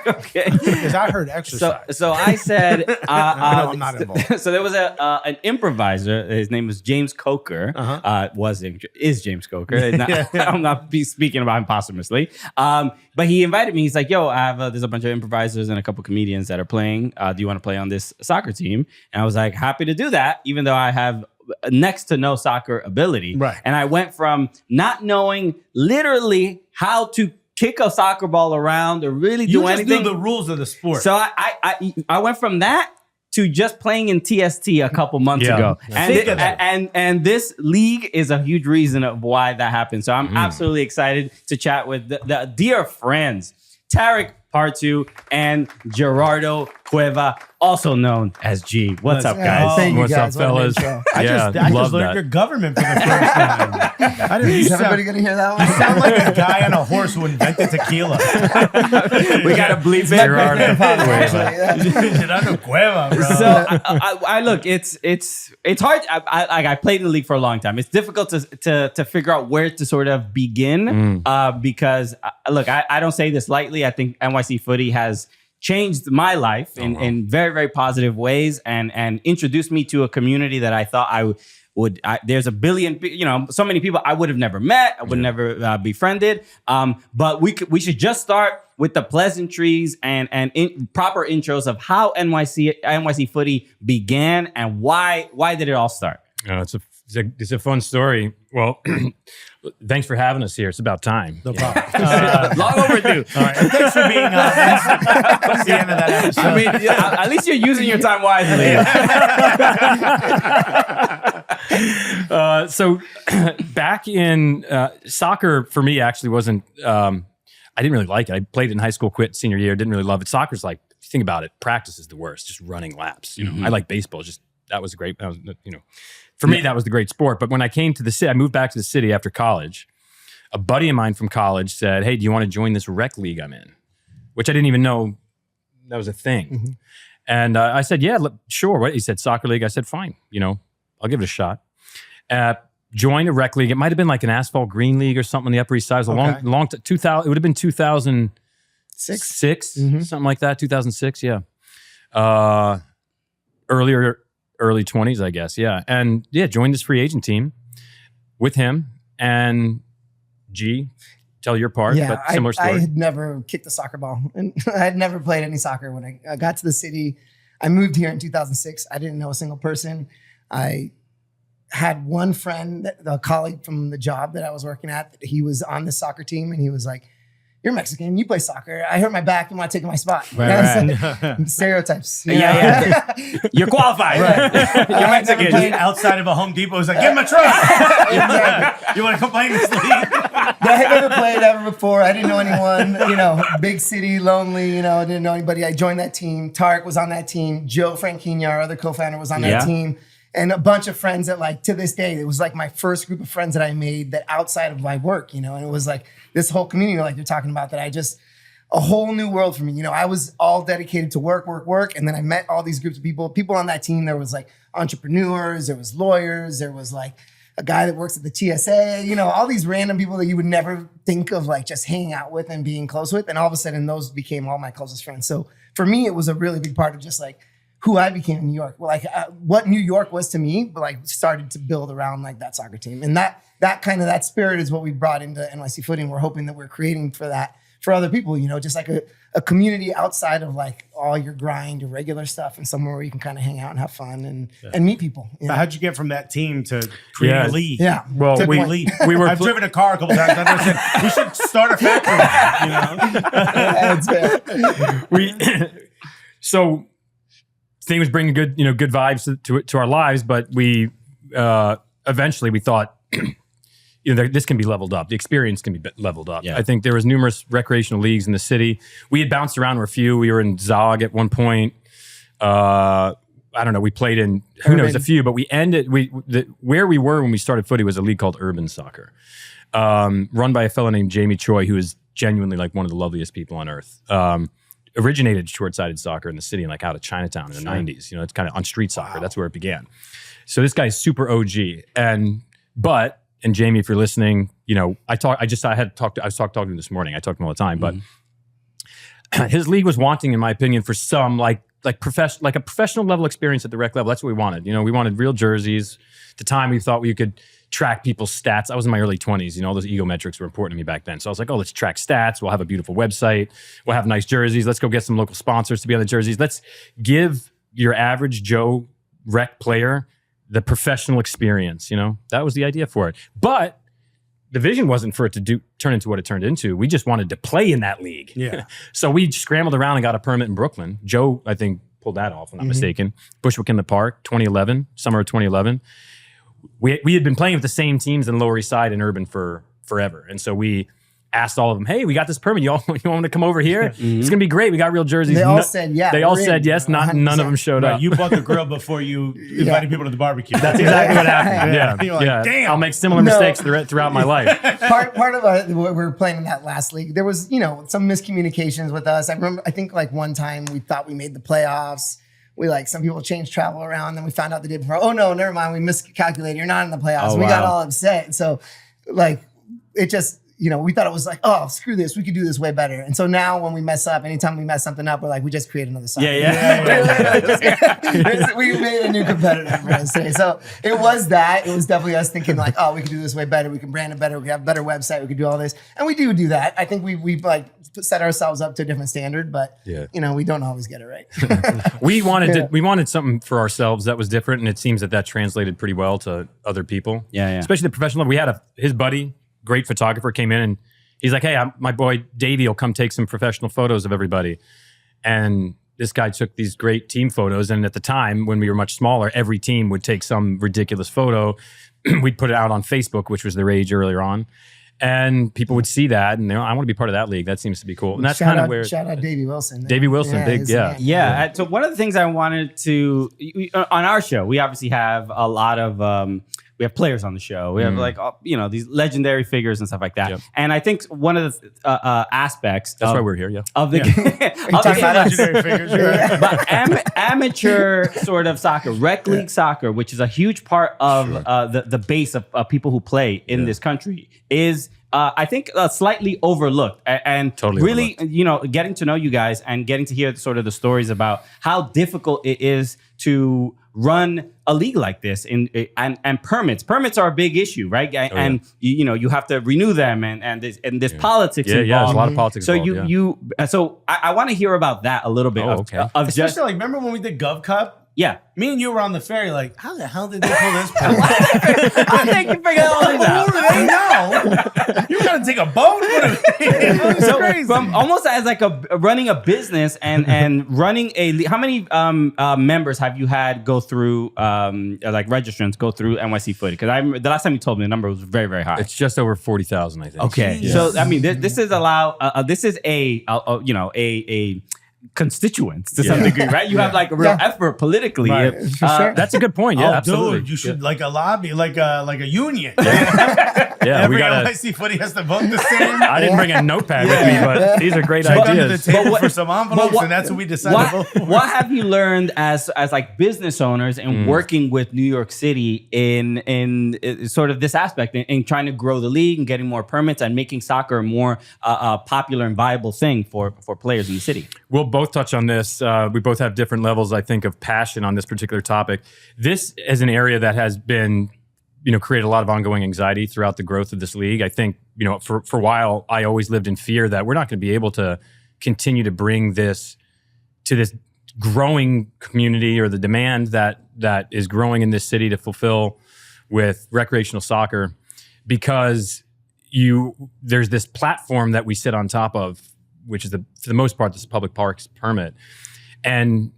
Okay. Because I heard exercise. So I said, no, I'm not involved. So there was an improviser. His name was James Coker. Is James Coker. I'm not speaking about him posthumously. But he invited me. He's like, yo, there's a bunch of improvisers and a couple comedians that are playing. Do you want to play on this soccer team? And I was like, happy to do that, even though I have next to no soccer ability. Right. And I went from not knowing literally how to kick a soccer ball around or really do anything. You just knew the rules of the sport. So I went from that to just playing in TST a couple months ago. And this league is a huge reason of why that happened. So I'm absolutely excited to chat with the dear friends, Tarek, Partew, and Gerado Cueva, also known as G. What's up, guys? Thank you, What's guys. up, fellas? I just learned your government for the first time. I didn't. Is everybody going to hear that one? You sound like a guy on a horse who invented tequila. We got to bleep it. Gerado Cueva, bro. So I look, it's hard. I played in the league for a long time. It's difficult to figure out where to sort of begin because look, I don't say this lightly. I think NYC Footy has changed my life in very, very positive ways and introduced me to a community that I thought I would. There's a billion, so many people I would have never met, I would never befriended. But we should just start with the pleasantries and proper intros of how NYC Footy began and why did it all start? It's a fun story. Well, thanks for having us here. It's about time. No problem. Long overdue. All right. And thanks for being that's the end of that episode. I mean, at least you're using your time wisely. So back in soccer for me actually wasn't, I didn't really like it. I played it in high school, quit senior year, didn't really love it. Soccer's like, if you think about it, practice is the worst, just running laps. I like baseball. That was great. For me, that was the great sport. But when I came to the city, I moved back to the city after college. A buddy of mine from college said, hey, do you want to join this rec league I'm in? Which I didn't even know that was a thing. And I said, yeah, sure. What? He said, soccer league. I said, fine. I'll give it a shot. Joined a rec league. It might have been like an asphalt green league or something on the Upper East Side. It was a long 2000. It would have been 2006, something like that. 2006, yeah. Early 20s, I guess. Yeah. And joined this free agent team with him and G. Tell your part, but similar story. I had never kicked a soccer ball and I had never played any soccer. When I got to the city, I moved here in 2006. I didn't know a single person. I had one friend, a colleague from the job that I was working at, that he was on the soccer team and he was like, you're Mexican, you play soccer. I hurt my back, you want to take my spot. Right. Stereotypes. Yeah. You're qualified. Right. You're Mexican. Outside of a Home Depot, he's like, give him a try. You want to come play in this league? I had never played ever before. I didn't know anyone, big city, lonely, I didn't know anybody. I joined that team. Tarek was on that team. Joe Franchina, our other co-founder, was on that team. And a bunch of friends that to this day, it was like my first group of friends that I made that outside of my work, and it was like this whole community like you're talking about that a whole new world for me. I was all dedicated to work. And then I met all these groups of people on that team. There was like entrepreneurs, there was lawyers, there was like a guy that works at the TSA, all these random people that you would never think of like just hanging out with and being close with. And all of a sudden those became all my closest friends. So for me, it was a really big part of just like who I became in New York. Well, what New York was to me, but started to build around like that soccer team. And that spirit is what we brought into NYC Footy. And we're hoping that we're creating for that for other people, just like a community outside of like all your grind, your regular stuff, and somewhere where you can kind of hang out and have fun and meet people. How'd you get from that team to create a league? Yeah. Well, I've driven a car a couple times. I said, we should start a factory. So thing was bringing good vibes to our lives, but we eventually we thought, this can be leveled up. The experience can be leveled up. Yeah. I think there was numerous recreational leagues in the city. We had bounced around with a few. We were in Zog at one point. I I don't know, we played in, who knows, Urban. a few, but we ended, where we were when we started footy was a league called Urban Soccer, run by a fellow named Jamie Choi, who is genuinely like one of the loveliest people on earth. Originated short-sided soccer in the city and like out of Chinatown in the 90s. You know, it's kind of on street soccer. That's where it began. So this guy's super OG. And Jamie, if you're listening, you know, I was talking to him this morning. I talk to him all the time, but his league was wanting, in my opinion, for some like a professional level experience at the rec level. That's what we wanted. You know, we wanted real jerseys. At the time, we thought we could track people's stats. I was in my early 20s. You know, all those ego metrics were important to me back then. So I was like, oh, let's track stats. We'll have a beautiful website. We'll have nice jerseys. Let's go get some local sponsors to be on the jerseys. Let's give your average Joe rec player the professional experience. You know, that was the idea for it. But the vision wasn't for it to turn into what it turned into. We just wanted to play in that league. Yeah. So we scrambled around and got a permit in Brooklyn. Joe, I think, pulled that off, if I'm not mistaken. Bushwick in the Park, 2011, summer of 2011. We had been playing with the same teams in Lower East Side and Urban for forever. And so we asked all of them, hey, we got this permit. You want to come over here? It's going to be great. We got real jerseys. They all said yeah. They all said yes. None of them showed up. You bought the grill before you invited people to the barbecue. That's exactly what happened. Yeah. You're like, damn. I'll make similar mistakes throughout my life. Part of what we were playing in that last league, there was, you know, some miscommunications with us. I think like one time we thought we made the playoffs. Some people changed travel around. Then we found out the day before, oh no, never mind. We miscalculated. You're not in the playoffs. Oh, We got wow. all upset. So it just, you know, we thought it was like, oh, screw this. We could do this way better. And so now when we mess up, anytime we mess something up, we're like, we just create another side. We made a new competitor for us today. So it was that. It was definitely us thinking like, oh, we could do this way better. We can brand it better. We can have a better website. We could do all this. And we do that. I think we like set ourselves up to a different standard, but you know, we don't always get it right. We wanted something for ourselves that was different. And it seems that translated pretty well to other people. Yeah. Especially the professional level. We had his buddy, great photographer, came in and he's like, hey, my boy Davey will come take some professional photos of everybody. And this guy took these great team photos. And at the time, when we were much smaller, every team would take some ridiculous photo. We'd put it out on Facebook, which was the rage earlier on. And people would see that and I want to be part of that league. That seems to be cool. And that's kind of where... Shout out Davey Wilson. Davey Wilson, big, yeah. Yeah. So one of the things I wanted to... On our show, we obviously have a lot of... we have players on the show. We have these legendary figures and stuff like that. Yep. And I think one of the aspects that's why we're here. Yeah. Of the legendary figures, but amateur sort of soccer, rec league soccer, which is a huge part of the base of people who play in this country, is I think slightly overlooked and totally really overlooked. You know, getting to know you guys and getting to hear sort of the stories about how difficult it is to run a league like this and permits are a big issue, right? And you have to renew them and there's politics involved. Yeah, there's a lot of politics so involved, so I want to hear about that a little bit. Especially like, remember when we did Gov Cup? Yeah. Me and you were on the ferry, like, how the hell did they pull this pull? I think you figured all this out. Who do they know? You gotta take a boat? It's crazy. From almost as like running a business and running how many members have you had go through like registrants go through NYC Footy? Because the last time you told me the number was very, very high. It's just over 40,000, I think. Okay. Yeah. So I mean this is this is a constituents to some degree, right? You have like a real effort politically. Right. Sure. That's a good point. Yeah, absolutely. Dude, you should like a lobby, like a union. Yeah, Every we got NYC Footy has to vote the same. I didn't bring a notepad with me, but these are great Check under the ideas. table for some envelopes, and that's what we decided to vote for. What have you learned as like business owners and working with New York City in sort of this aspect in trying to grow the league and getting more permits and making soccer a more popular and viable thing for players in the city? We'll both touch on this. We both have different levels, I think, of passion on this particular topic. This is an area that has been, created a lot of ongoing anxiety throughout the growth of this league. I think, for a while, I always lived in fear that we're not going to be able to continue to bring this to this growing community or the demand that is growing in this city to fulfill with recreational soccer, because there's this platform that we sit on top of, which is for the most part, this public parks permit. And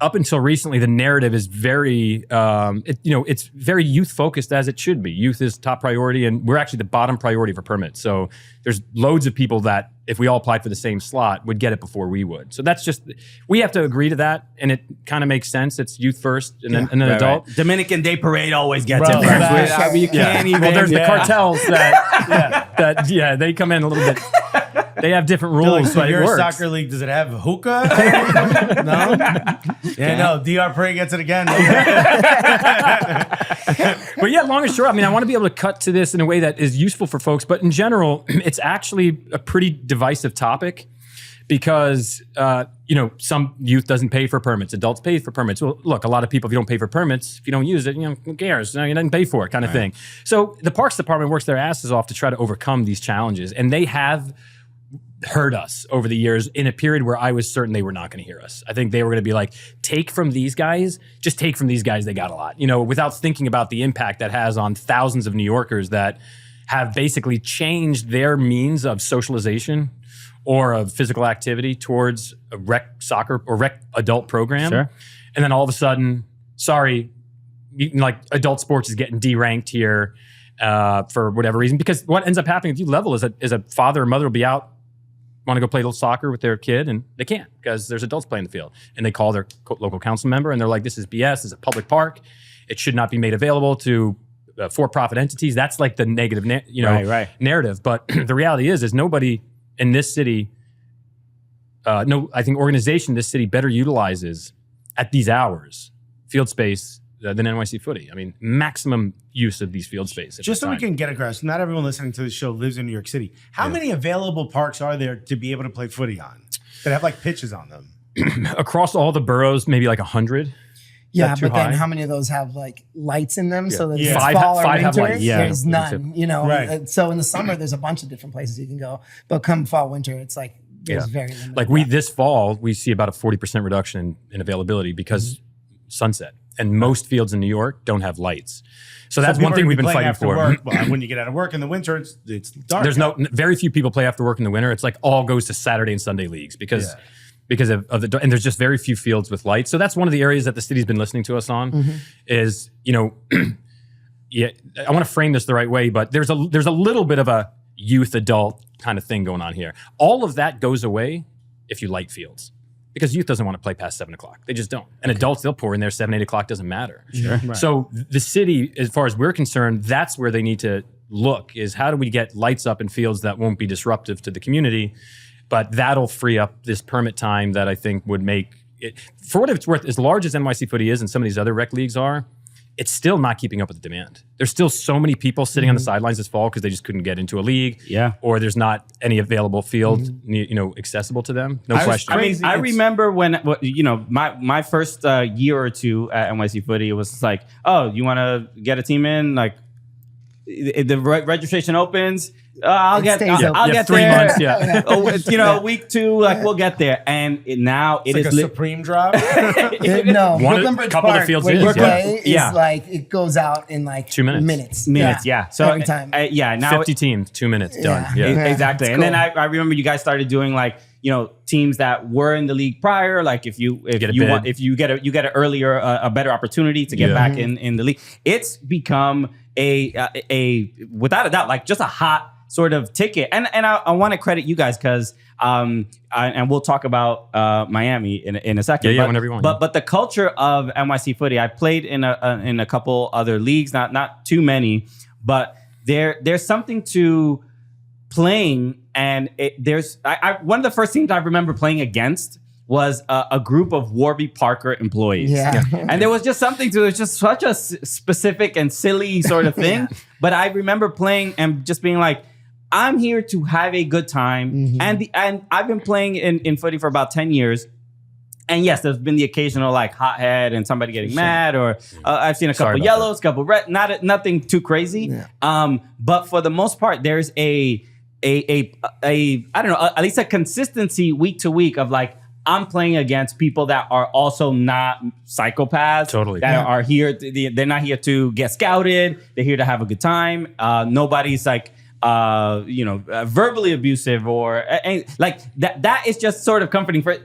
up until recently, the narrative is very, it's very youth focused, as it should be. Youth is top priority, and we're actually the bottom priority for permits. So there's loads of people that, if we all applied for the same slot, would get it before we would. So that's just, we have to agree to that, and it kind of makes sense. It's youth first, and then adult. Right. Dominican Day Parade always gets Bro, it first. You can't even. Well, there's the cartels that they come in a little bit. They have different rules, So but it your works. soccer league, does it have hookah? No? Yeah, no. DR Prey gets it again. But yeah, long and short, I mean, I want to be able to cut to this in a way that is useful for folks. But in general, it's actually a pretty divisive topic because, some youth doesn't pay for permits. Adults pay for permits. Well, look, a lot of people, if you don't pay for permits, if you don't use it, who cares? You didn't pay for it kind of thing. So the Parks Department works their asses off to try to overcome these challenges. And they have heard us over the years in a period where I was certain they were not going to hear us. I think they were going to be like, take from these guys, just take from these guys, they got a lot, without thinking about the impact that has on thousands of New Yorkers that have basically changed their means of socialization or of physical activity towards a rec soccer or rec adult program. Sure. And then all of a sudden, sorry, adult sports is getting deranked here for whatever reason, because what ends up happening if you level is a father or mother will be out, want to go play a little soccer with their kid, and they can't because there's adults playing the field. And they call their local council member, and they're like, this is BS. This is a public park. It should not be made available to for-profit entities. That's like the negative narrative. But the reality is nobody in this city, I think organization in this city better utilizes at these hours field space than NYC Footy. I mean, maximum use of these field space. Just so we can get across, not everyone listening to the show lives in New York City. How many available parks are there to be able to play footy on that have like pitches on them? Across all the boroughs, maybe like 100. Yeah, but then how many of those have like lights in them? So that it's Five fall or have winter, lights. Yeah. there's none. Right. So in the summer, there's a bunch of different places you can go. But come fall, winter, it's like there's very limited. Like this fall, we see about a 40% reduction in availability because sunset. And most fields in New York don't have lights. So that's one thing we've been fighting for. Work. Well, when you get out of work in the winter, it's dark. There's very few people play after work in the winter. It's like all goes to Saturday and Sunday leagues because of the, and there's just very few fields with lights. So that's one of the areas that the city's been listening to us on is, I want to frame this the right way, but there's a little bit of a youth adult kind of thing going on here. All of that goes away if you light fields. Because youth doesn't want to play past 7 o'clock. They just don't. And adults, they'll pour in there 7, 8 o'clock, doesn't matter. Sure. Right. So the city, as far as we're concerned, that's where they need to look, is how do we get lights up in fields that won't be disruptive to the community, but that'll free up this permit time that I think would make it, for what it's worth, as large as NYC Footy is and some of these other rec leagues are, it's still not keeping up with the demand. There's still so many people sitting on the sidelines this fall because they just couldn't get into a league. Yeah. Or there's not any available field, accessible to them. No question. I mean, I remember when, my first year or two at NYC Footy, it was like, oh, you want to get a team in? Like, the registration opens. I'll get 3 there. months. Yeah. Week 2, like we'll get there. And now it's it like is a Supreme drop. No, Brooklyn Bridge couple of Park, the fields where is, you play is like it goes out in like 2 minutes. Minutes, yeah. So every time. Now 50 teams, 2 minutes, done. Yeah. Exactly. It's And then cool. I remember you guys started doing like, teams that were in the league prior, like if you get an earlier a better opportunity to get back in the league. It's become a without a doubt like just a hot sort of ticket. And I want to credit you guys because and we'll talk about Miami in a second. Yeah, whenever you want. But the culture of NYC Footy, I played in a couple other leagues, not too many, but there's something to playing, and one of the first teams I remember playing against was a group of Warby Parker employees. Yeah. And there was just something to it. It was just such a specific and silly sort of thing. But I remember playing and just being like, I'm here to have a good time. And I've been playing in footy for about 10 years. And yes, there's been the occasional like hothead and somebody getting mad, or I've seen a couple yellows, couple red, nothing too crazy. Yeah. But for the most part, there's a I don't know, at least a consistency week to week of like, I'm playing against people that are also not psychopaths. Totally. That are here. They're not here to get scouted. They're here to have a good time. Nobody's like verbally abusive or like that is just sort of comforting for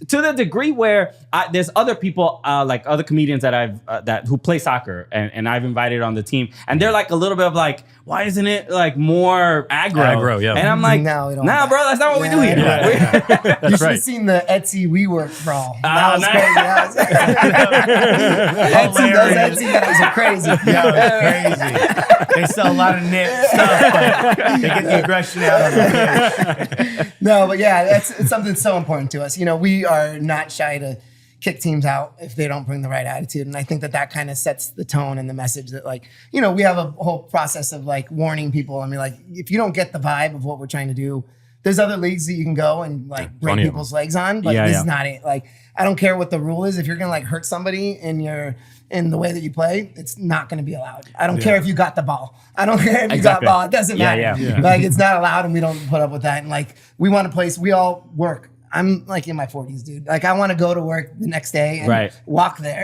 to the degree where there's other people like other comedians that I've who play soccer and I've invited on the team, and they're like a little bit of like, why isn't it like more aggro? Yeah. And I'm like, No, we don't nah, have bro, that's not what we do here. You should have seen the Etsy WeWork brawl. That was nice. crazy. Those Etsy guys are crazy. Yeah, it was crazy. They sell a lot of knit stuff, but they get the aggression out of it. No, but yeah, it's something so important to us. We are not shy to kick teams out if they don't bring the right attitude. And I think that kind of sets the tone and the message that we have a whole process of like warning people. I mean, like if you don't get the vibe of what we're trying to do, there's other leagues that you can go and like break people's legs on, but this is not it. Like, I don't care what the rule is. If you're going to like hurt somebody in the way that you play, it's not going to be allowed. I don't care if you got the ball. I don't care if you got the ball. It doesn't matter. Like, it's not allowed, and we don't put up with that. And like, we want a place, we all work. I'm like in my 40s, dude. Like, I want to go to work the next day and walk there.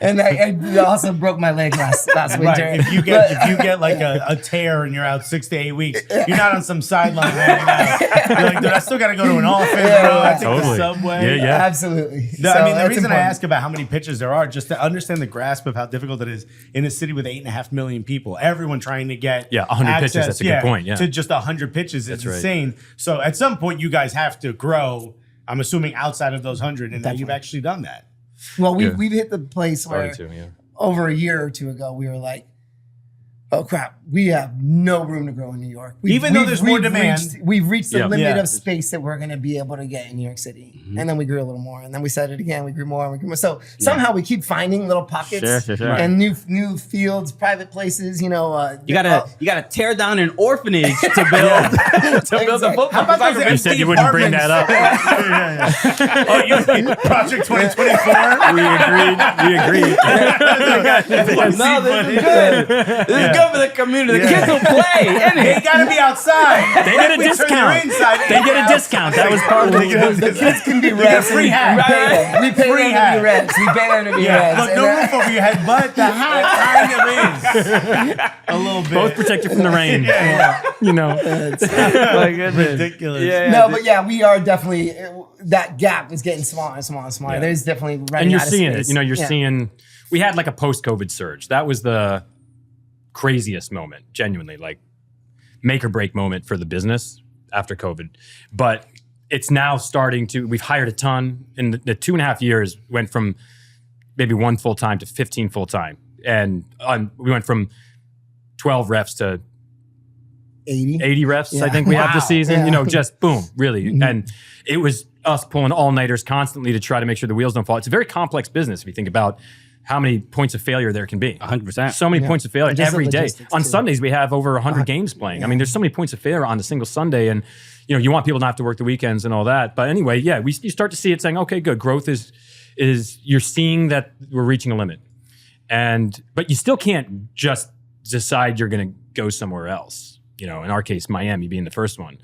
And I also broke my leg last winter. If you get like a tear and you're out 6 to 8 weeks, you're not on some sideline hanging out. You're like, dude, I still got to go to an office, bro. I take the subway. Yeah. Absolutely. No, I mean, the reason I ask about how many pitches there are, just to understand the grasp of how difficult it is in a city with 8.5 million people, everyone trying to get 100 pitches. That's a good point. Yeah, to just 100 pitches is insane. So at some point, you guys have to grow. I'm assuming outside of those 100, and that you've actually done that. Well, we've hit the place where over a year or two ago, we were like, oh crap, we have no room to grow in New York. Even though there's more demand. We've reached the limit of space that we're going to be able to get in New York City. And then we grew a little more. And then we said it again. We grew more and we grew more. So somehow we keep finding little pockets and new fields, private places, You gotta tear down an orphanage to build build a football. How about those you said you wouldn't bring that up. Oh, you Project 2024? We agreed. No, this is good. This is good for the community. The kids will play. They gotta be outside. They get a discount. They get a discount. That was part of the kids can be refs. Free hat. We pay them to be refs. We pay them to be refs. Look, no roof over your head, but the hat kind of is. A little bit. both protected from the rain. My goodness. Ridiculous. But we are definitely, that gap is getting smaller and smaller and smaller. There's definitely running and you're out of seeing space. it. You're seeing, we had like a post-COVID surge. That was the craziest moment, genuinely, like make or break moment for the business after COVID. But it's now starting to, we've hired a ton. In the 2.5 years, went from maybe 1 full-time to 15 full-time. And we went from 12 refs to 80 refs, I think we have this season. Just boom, really. Mm-hmm. And it was us pulling all-nighters constantly to try to make sure the wheels don't fall. It's a very complex business if you think about how many points of failure there can be. 100%. So many points of failure every day. On too. Sundays, we have over 100 games playing. I mean, there's so many points of failure on a single Sunday, and you want people not to have to work the weekends and all that. But anyway, you start to see it saying, okay, good. Growth is you're seeing that we're reaching a limit. But you still can't just decide you're going to go somewhere else. In our case, Miami being the first one.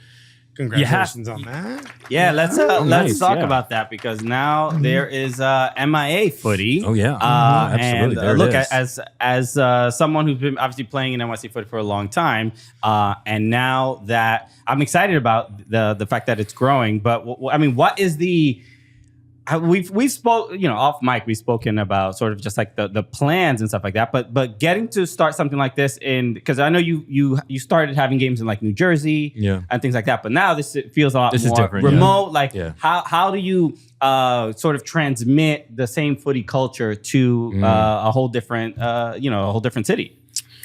Congratulations on that. Yeah, let's talk about that, because now there is MIA Footy. Oh yeah, absolutely. And look, as someone who's been obviously playing in NYC Footy for a long time, and now that I'm excited about the fact that it's growing. But what is the we've spoke, off mic, we've spoken about sort of just like the plans and stuff like that. But getting to start something like this because I know you started having games in like New Jersey and things like that. But now it feels a lot more remote. How do you sort of transmit the same footy culture to a whole different city?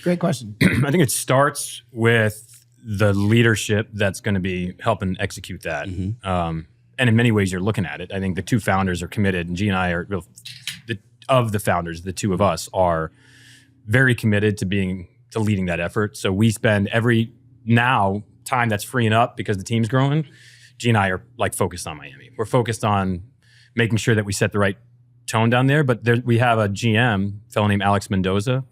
Great question. I think it starts with the leadership that's going to be helping execute that. Mm-hmm. And in many ways, you're looking at it. I think the two founders are committed, and G and I are, of the founders, the two of us are very committed to leading that effort. So we spend every time that's freeing up because the team's growing. G and I are like focused on Miami. We're focused on making sure that we set the right tone down there. But we have a GM, a fellow named Alex Mendoza,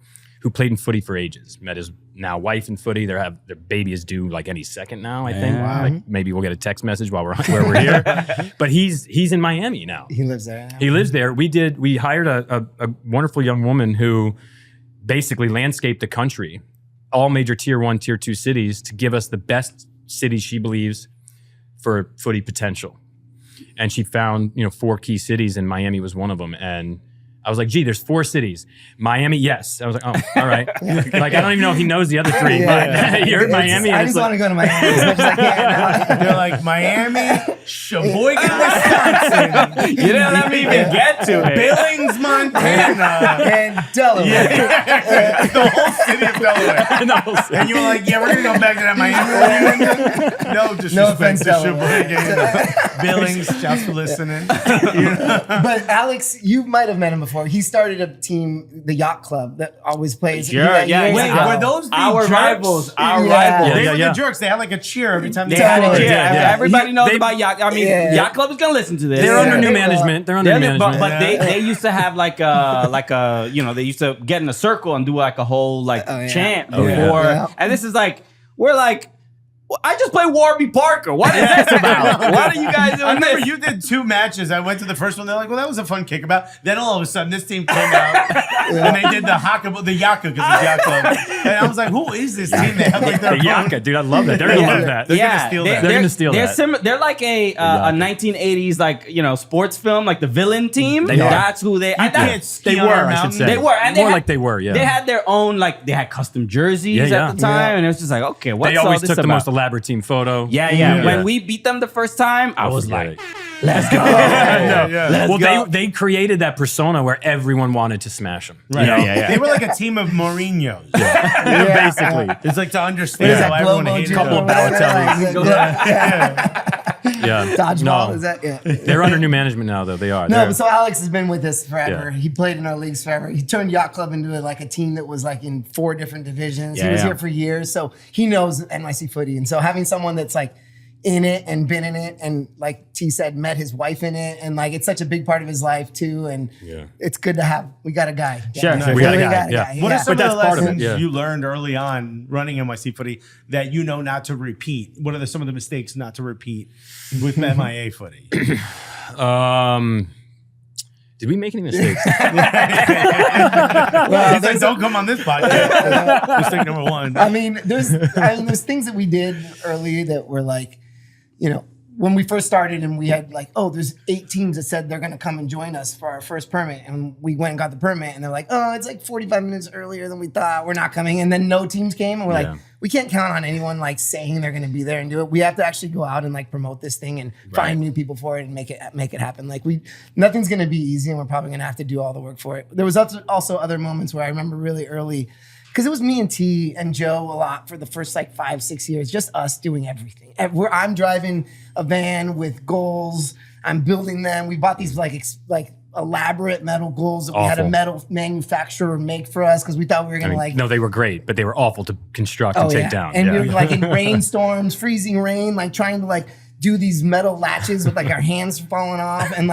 who played in footy for ages. Met his now wife in footy. Their baby is due like any second now, I think. Wow. Like maybe we'll get a text message while we're here. But he's in Miami now. He lives there now. He lives there. We hired a wonderful young woman who basically landscaped the country all major tier 1, tier 2 cities to give us the best cities she believes for footy potential. And she found, 4 key cities, and Miami was one of them. And I was like, gee, there's 4 cities. Miami, yes. I was like, oh, all right. Like, I don't even know if he knows the other 3, but you're Miami. I just want to go to Miami as much as I can. They're like, Miami, Sheboygan, Wisconsin. You didn't let me even get to it. Billings, Montana. And Delaware. The whole city of Delaware. And you were like, yeah, we're going to go back to that Miami. No disrespect to Sheboygan. Billings, just for listening. But Alex, you might have met him before. He started a team, the Yacht Club, that always plays. Yeah. Wait, were those the our jerks? rivals? Our Yeah. rivals. They were Yeah. the jerks. They had like a cheer every time they They had scored. a cheer. Everybody knows They- about Yacht. I mean, Yacht Club is gonna listen to this. They're under new Yeah. management. They're under They're new the- management. but they used to have like a they used to get in a circle and do like a whole chant before. Yeah. And this is like we're like, I just play Warby Parker. What is this about? What are you guys doing? I remember this? you did 2 matches. I went to the first one. They're like, well, that was a fun kickabout. Then all of a sudden, this team came out and they did the Yaka because it's Yacht Club. And I was like, who is this team? They have like their The Yaka, dude, I love that. They're gonna love that. They're gonna steal that. They're gonna steal that. They're like a 1980s sports film, like the villain team. They are. That's who they. You can't ski They on were, our I should mountain. say. They were, and More like they were, yeah. They had their own, they had custom jerseys Yeah, at the time, and it was just like, okay, what's They all always this took the about? most elaborate team photo. Yeah. When we beat them the first time, I was like, let's go. Well, go. they created that persona where everyone wanted to smash them. Right. Yeah. They were like a team of Mourinho's. Basically. It's like to What understand is how that, everyone Globo hated Gym Couple or of them. whatever? Yeah. Dodgeball, No. is that? Yeah. They're under new management now, though. They are. No, They're- but so Alex has been with us forever. Yeah. He played in our leagues forever. He turned Yacht Club into a team that was like in 4 different divisions. He was Yeah. here for years, so he knows NYC Footy. And so having someone that's like in it and been in it, and like T said, met his wife in it, and like it's such a big part of his life too. And it's good to have. We got a guy. Sure, Yeah, we got a guy, yeah. What are some But of the that's part of it, lessons yeah. you learned early on running NYC Footy that you know not to repeat? What are some of the mistakes not to repeat with MIA Footy? Did we make any mistakes? Well, He's like, don't come on this podcast. Mistake number 1. I mean, there's things that we did early that were like, when we first started and we had like, oh, there's 8 teams that said they're going to come and join us for our first permit. And we went and got the permit and they're like, oh, it's like 45 minutes earlier than we thought. We're not coming. And then no teams came and we're like, we can't count on anyone like saying they're going to be there and do it. We have to actually go out and like promote this thing and find new people for it and make it happen. Like nothing's going to be easy and we're probably going to have to do all the work for it. There was also other moments where I remember really early, because it was me and T and Joe a lot for the first 5-6 years, just us doing everything. I'm driving a van with goals. I'm building them. We bought these elaborate metal goals that we had a metal manufacturer make for us because we thought we were gonna No, they were great, but they were awful to construct and take down. And we were in rainstorms, freezing rain, trying to do these metal latches with our hands falling off, and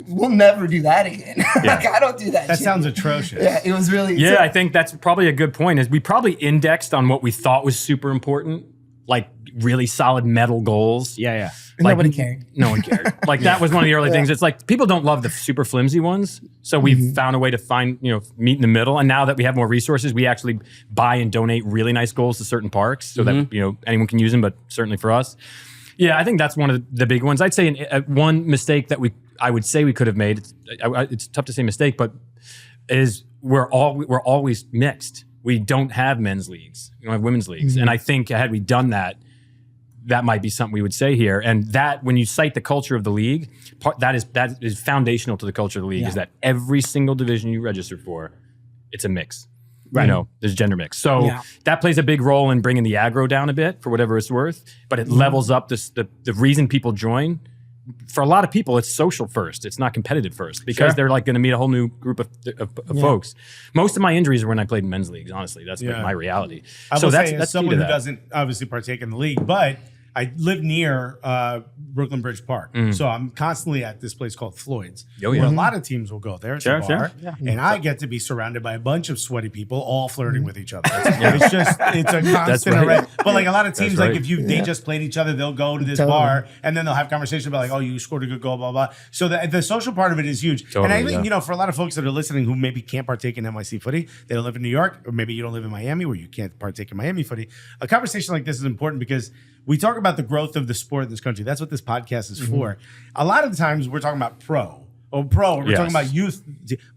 we'll never do that again. I don't do that. That shit. sounds atrocious. Yeah, it was really. Yeah, I think that's probably a good point. Is we probably indexed on what we thought was super important, like really solid metal goals. Yeah. Nobody cared. No one cared. That was one of the early things. It's like people don't love the super flimsy ones. So we've found a way to find, meet in the middle. And now that we have more resources, we actually buy and donate really nice goals to certain parks so that, anyone can use them, but certainly for us. Yeah, I think that's one of the big ones. I'd say one mistake that I would say we could have made, it's tough to say mistake, but is we're always mixed. We don't have men's leagues. We don't have women's leagues. And I think had we done that, that might be something we would say here. And that, when you cite the culture of the league, that is foundational to the culture of the league, is that every single division you register for, it's a mix. Right. There's gender mix. So that plays a big role in bringing the aggro down a bit for whatever it's worth, but it levels up the reason people join. For a lot of people, it's social first. It's not competitive first because they're going to meet a whole new group of folks. Most of my injuries are when I played in men's leagues, honestly. That's my reality. I So will that's say, as key to someone who that. doesn't obviously partake in the league, but I live near Brooklyn Bridge Park, so I'm constantly at this place called Floyd's. Oh, yeah. Where a lot of teams will go there. It's a bar, Yeah. and I get to be surrounded by a bunch of sweaty people, all flirting with each other. It's a constant right. array. But like a lot of teams, right. like if they just played each other, they'll go to this bar and then they'll have conversations about like, oh, you scored a good goal, blah blah. So the social part of it is huge. Totally, and I think for a lot of folks that are listening who maybe can't partake in NYC Footy, they don't live in New York, or maybe you don't live in Miami where you can't partake in Miami Footy. A conversation like this is important because we talk about the growth of the sport in this country. That's what this podcast is for. A lot of the times we're talking about pro. We're talking about youth.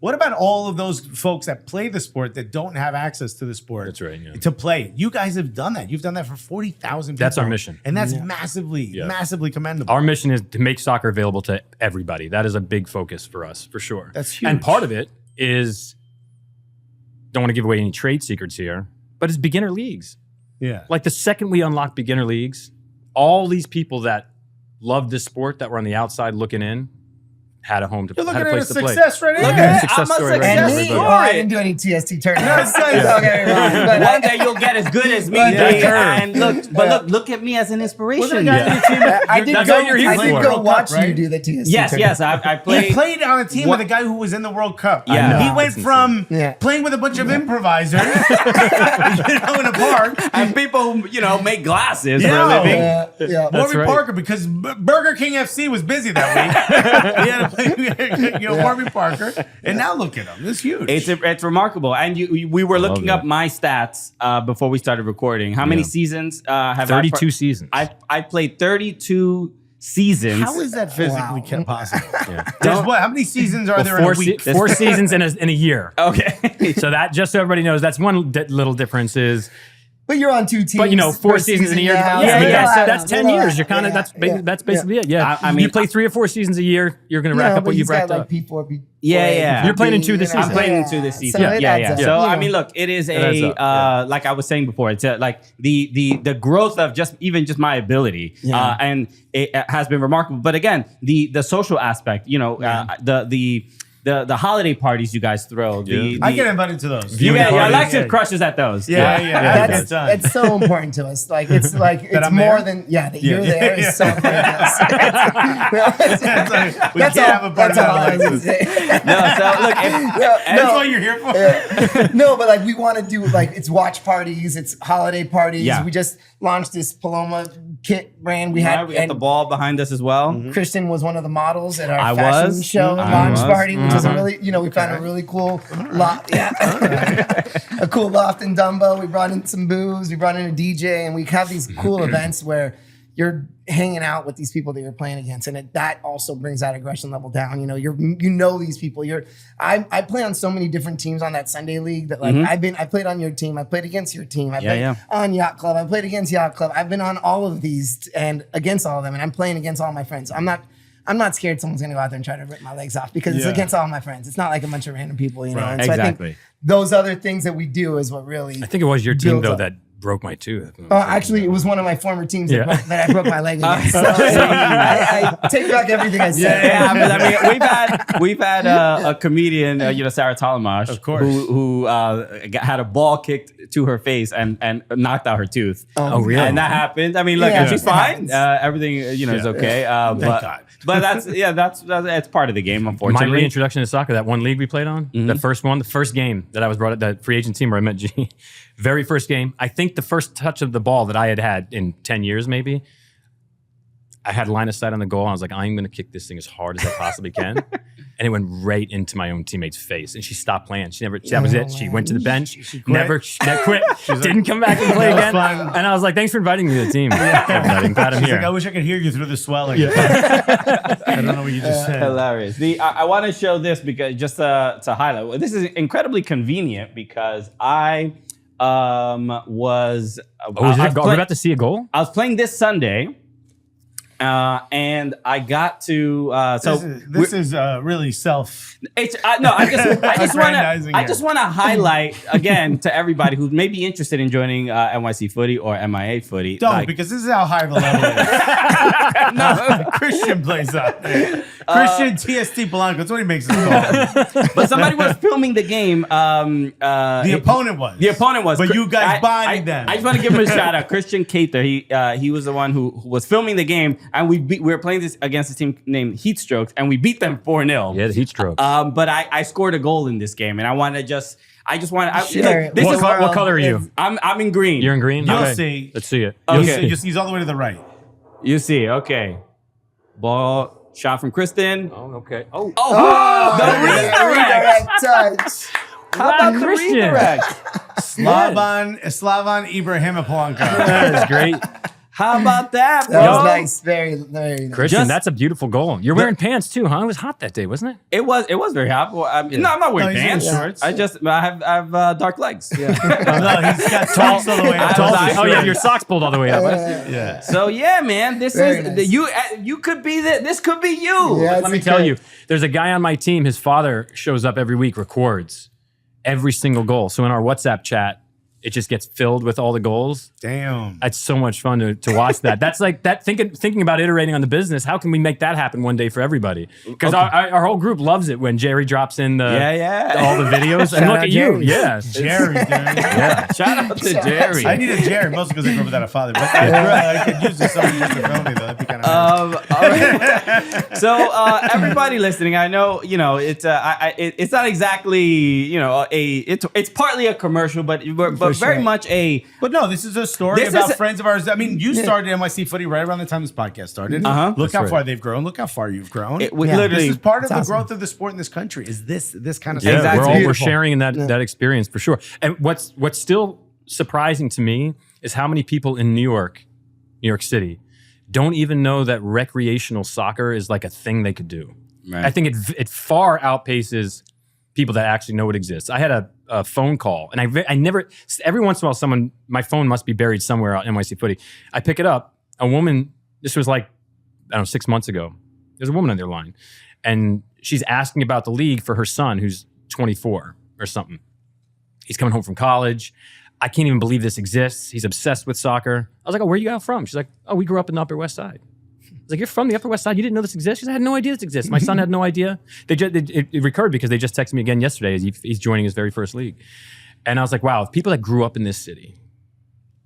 What about all of those folks that play the sport that don't have access to the sport? That's right. Yeah. To play. You guys have done that. You've done that for 40,000 people. That's our mission. And that's massively commendable. Our mission is to make soccer available to everybody. That is a big focus for us, for sure. That's huge. And part of it is, don't want to give away any trade secrets here, but it's beginner leagues. Yeah. Like the second we unlock beginner leagues, all these people that love this sport that were on the outside looking in had a home to You're had looking a at a place to play. success right Look here. at a success story right And here, me, everybody. I didn't do any TST tournaments. Don't get me wrong, but One day you'll get as good as me, Yeah. Jay, and look at me as an inspiration. I did That's go, what you're here I did for. go World watch Cup, right? you do the TST Yes, tournament. I He played. played on a team with a guy who was in the World Cup. Yeah. He went from Yeah. playing with a bunch of improvisers, in a park. And people who make glasses for a Yeah. living. Yeah. That's Warby right. Parker, because Burger King FC was busy that week. We had to play Warby Parker, and now look at him. It's huge. It's remarkable. And we were looking that. up my stats before we started recording. How many seasons have 32 seasons. I played 32 seasons. How is that physically possible? Yeah. How many seasons are there in a week? Four seasons in a year. Okay. So that, just so everybody knows, that's one little difference is, But you're on two teams. but 4 seasons in a year. now. That's 10 years. You're kind of, that's basically it. Yeah. I mean, you play 3 or 4 seasons a year, you're going to rack up what you've racked up. Yeah. You're playing in 2 this season. I'm playing into this season. So it adds up. So I mean, look, it is adds a up, yeah. like I was saying before, it's like the growth of just my ability, and it has been remarkable. But again, the social aspect, the holiday parties you guys throw. I get invited to those. Alexis crushes at those. That's so important to us. Like it's I'm more there? than that you're there is so important to us. We can't have a party that's all I without was gonna Alexis. say. No, so look, That's what you're here for. No, but like we want to do it's watch parties, it's holiday parties. Yeah. We just launched this Paloma kit brand. We we got the ball behind us as well. Christian was one of the models at our I fashion was. show I launch was. party, which was a really, we found a really cool loft. Yeah. A cool loft in Dumbo. We brought in some booze. We brought in a DJ, and we have these cool events where you're hanging out with these people that you're playing against, and that also brings that aggression level down. These people. I play on so many different teams on that Sunday league that I played on your team. I played against your team. I played on Yacht Club. I played against Yacht Club. I've been on all of these and against all of them, and I'm playing against all my friends. I'm not scared someone's gonna go out there and try to rip my legs off because it's against all my friends. It's not like a bunch of random people, And so I think those other things that we do is what really. I think it was your team, builds though, up. that broke my tooth. Actually, it was one of my former teams Yeah. that I broke my leg against. So I take back everything I said. Yeah, but I mean, we've had a comedian, Sarah Talamash, Of course. who had a ball kicked to her face and knocked out her tooth. Oh, really? And that happened. I mean, look, Yeah. she's fine. Everything is okay. But God. but that's part of the game, My unfortunately. reintroduction to soccer, that one league we played on, the first game that I was brought up, that free agent team where I met G, very first game. I think the first touch of the ball that I had in 10 years, maybe, I had line of sight on the goal. And I was like, I'm going to kick this thing as hard as I possibly can. And it went right into my own teammate's face. And she stopped playing. That was it. She went to the bench, she quit, didn't come back and play again. And I was like, thanks for inviting me to the team. I'm glad I'm She's here. like, I wish I could hear you through the swelling. I don't know what you just said. Hilarious. I want to show this because just to highlight. This is incredibly convenient because I was. Are we about to see a goal? I was playing this Sunday, and I got to. This is really self. It's no. I Aggrandizing just want to highlight again to everybody who may be interested in joining NYC Footy or MIA Footy. Don't, because this is how high of a level it is. No, Christian plays up. Christian TST Polanco. That's what he makes us call. But somebody was filming the game. The opponent was. The opponent was. But you guys bonded them. I just want to give him a shout out. Christian Cater. He was the one who was filming the game, and we were playing this against a team named Heatstrokes, and we beat them 4-0. Yeah, the Heatstrokes. But I scored a goal in this game, and I want to just. I just want to. Sure. What color are you? I'm in green. You're in green? You'll Okay. see. Let's see it. Okay. You'll see. He's all the way to the right. You see, okay. Ball shot from Kristen. Oh, okay. Oh, The redirect. touch. How about the Christian. redirect? Slavan Ibrahim Polanco. that is great. How about that, bro? That was nice. Very, very nice. Christian, Just- that's a beautiful goal. You're wearing pants too, huh? It was hot that day, wasn't it? It was very hot. Well, no, I'm not wearing No, he's in pants. shorts. I have dark legs. No, he's got socks all the way up. I- Oh, yeah, your socks pulled all the way up. Yeah. So yeah, man, this Very is nice. you could be this could be you. Yeah, Let me tell you, there's a guy on my team, his father shows up every week, records every single goal. So in our WhatsApp chat, it just gets filled with all the goals. Damn. It's so much fun to watch that. That's like that thinking about iterating on the business. How can we make that happen one day for everybody? Because our whole group loves it when Jerry drops in all the videos. And look out at Jerry. you. Yeah. Jerry, dude. Yeah. Shout out to Jerry. I need a Jerry, mostly because I grew up without a father. But I could use this somebody just to film me, though. That'd be kind of all right. So everybody listening, I know it's not exactly it's partly a commercial, but very much a. But no, this is a story This about is- friends of ours. I mean, you started NYC Footy right around the time this podcast started. Uh-huh. Look how That's far right. they've grown. Look how far you've grown. Literally, This is part of the awesome. growth of the sport in this country. Is this kind of Yeah, stuff? Exactly. we're sharing in that experience for sure. And what's still surprising to me is how many people in New York City, don't even know that recreational soccer is like a thing they could do. Right. I think it far outpaces people that actually know it exists. I had a phone call, and I never. Every once in a while, my phone must be buried somewhere out NYC Footy. I pick it up. A woman. This was like 6 months ago. There's a woman on their line, and she's asking about the league for her son, who's 24 or something. He's coming home from college. I can't even believe this exists. He's obsessed with soccer. I was like, oh, where are you out from? She's like, oh, we grew up in the Upper West Side. I was like, you're from the Upper West Side? You didn't know this exists? She said, I had no idea this exists. My son had no idea. It recurred because they just texted me again yesterday as he's joining his very first league. And I was like, wow, if people that grew up in this city,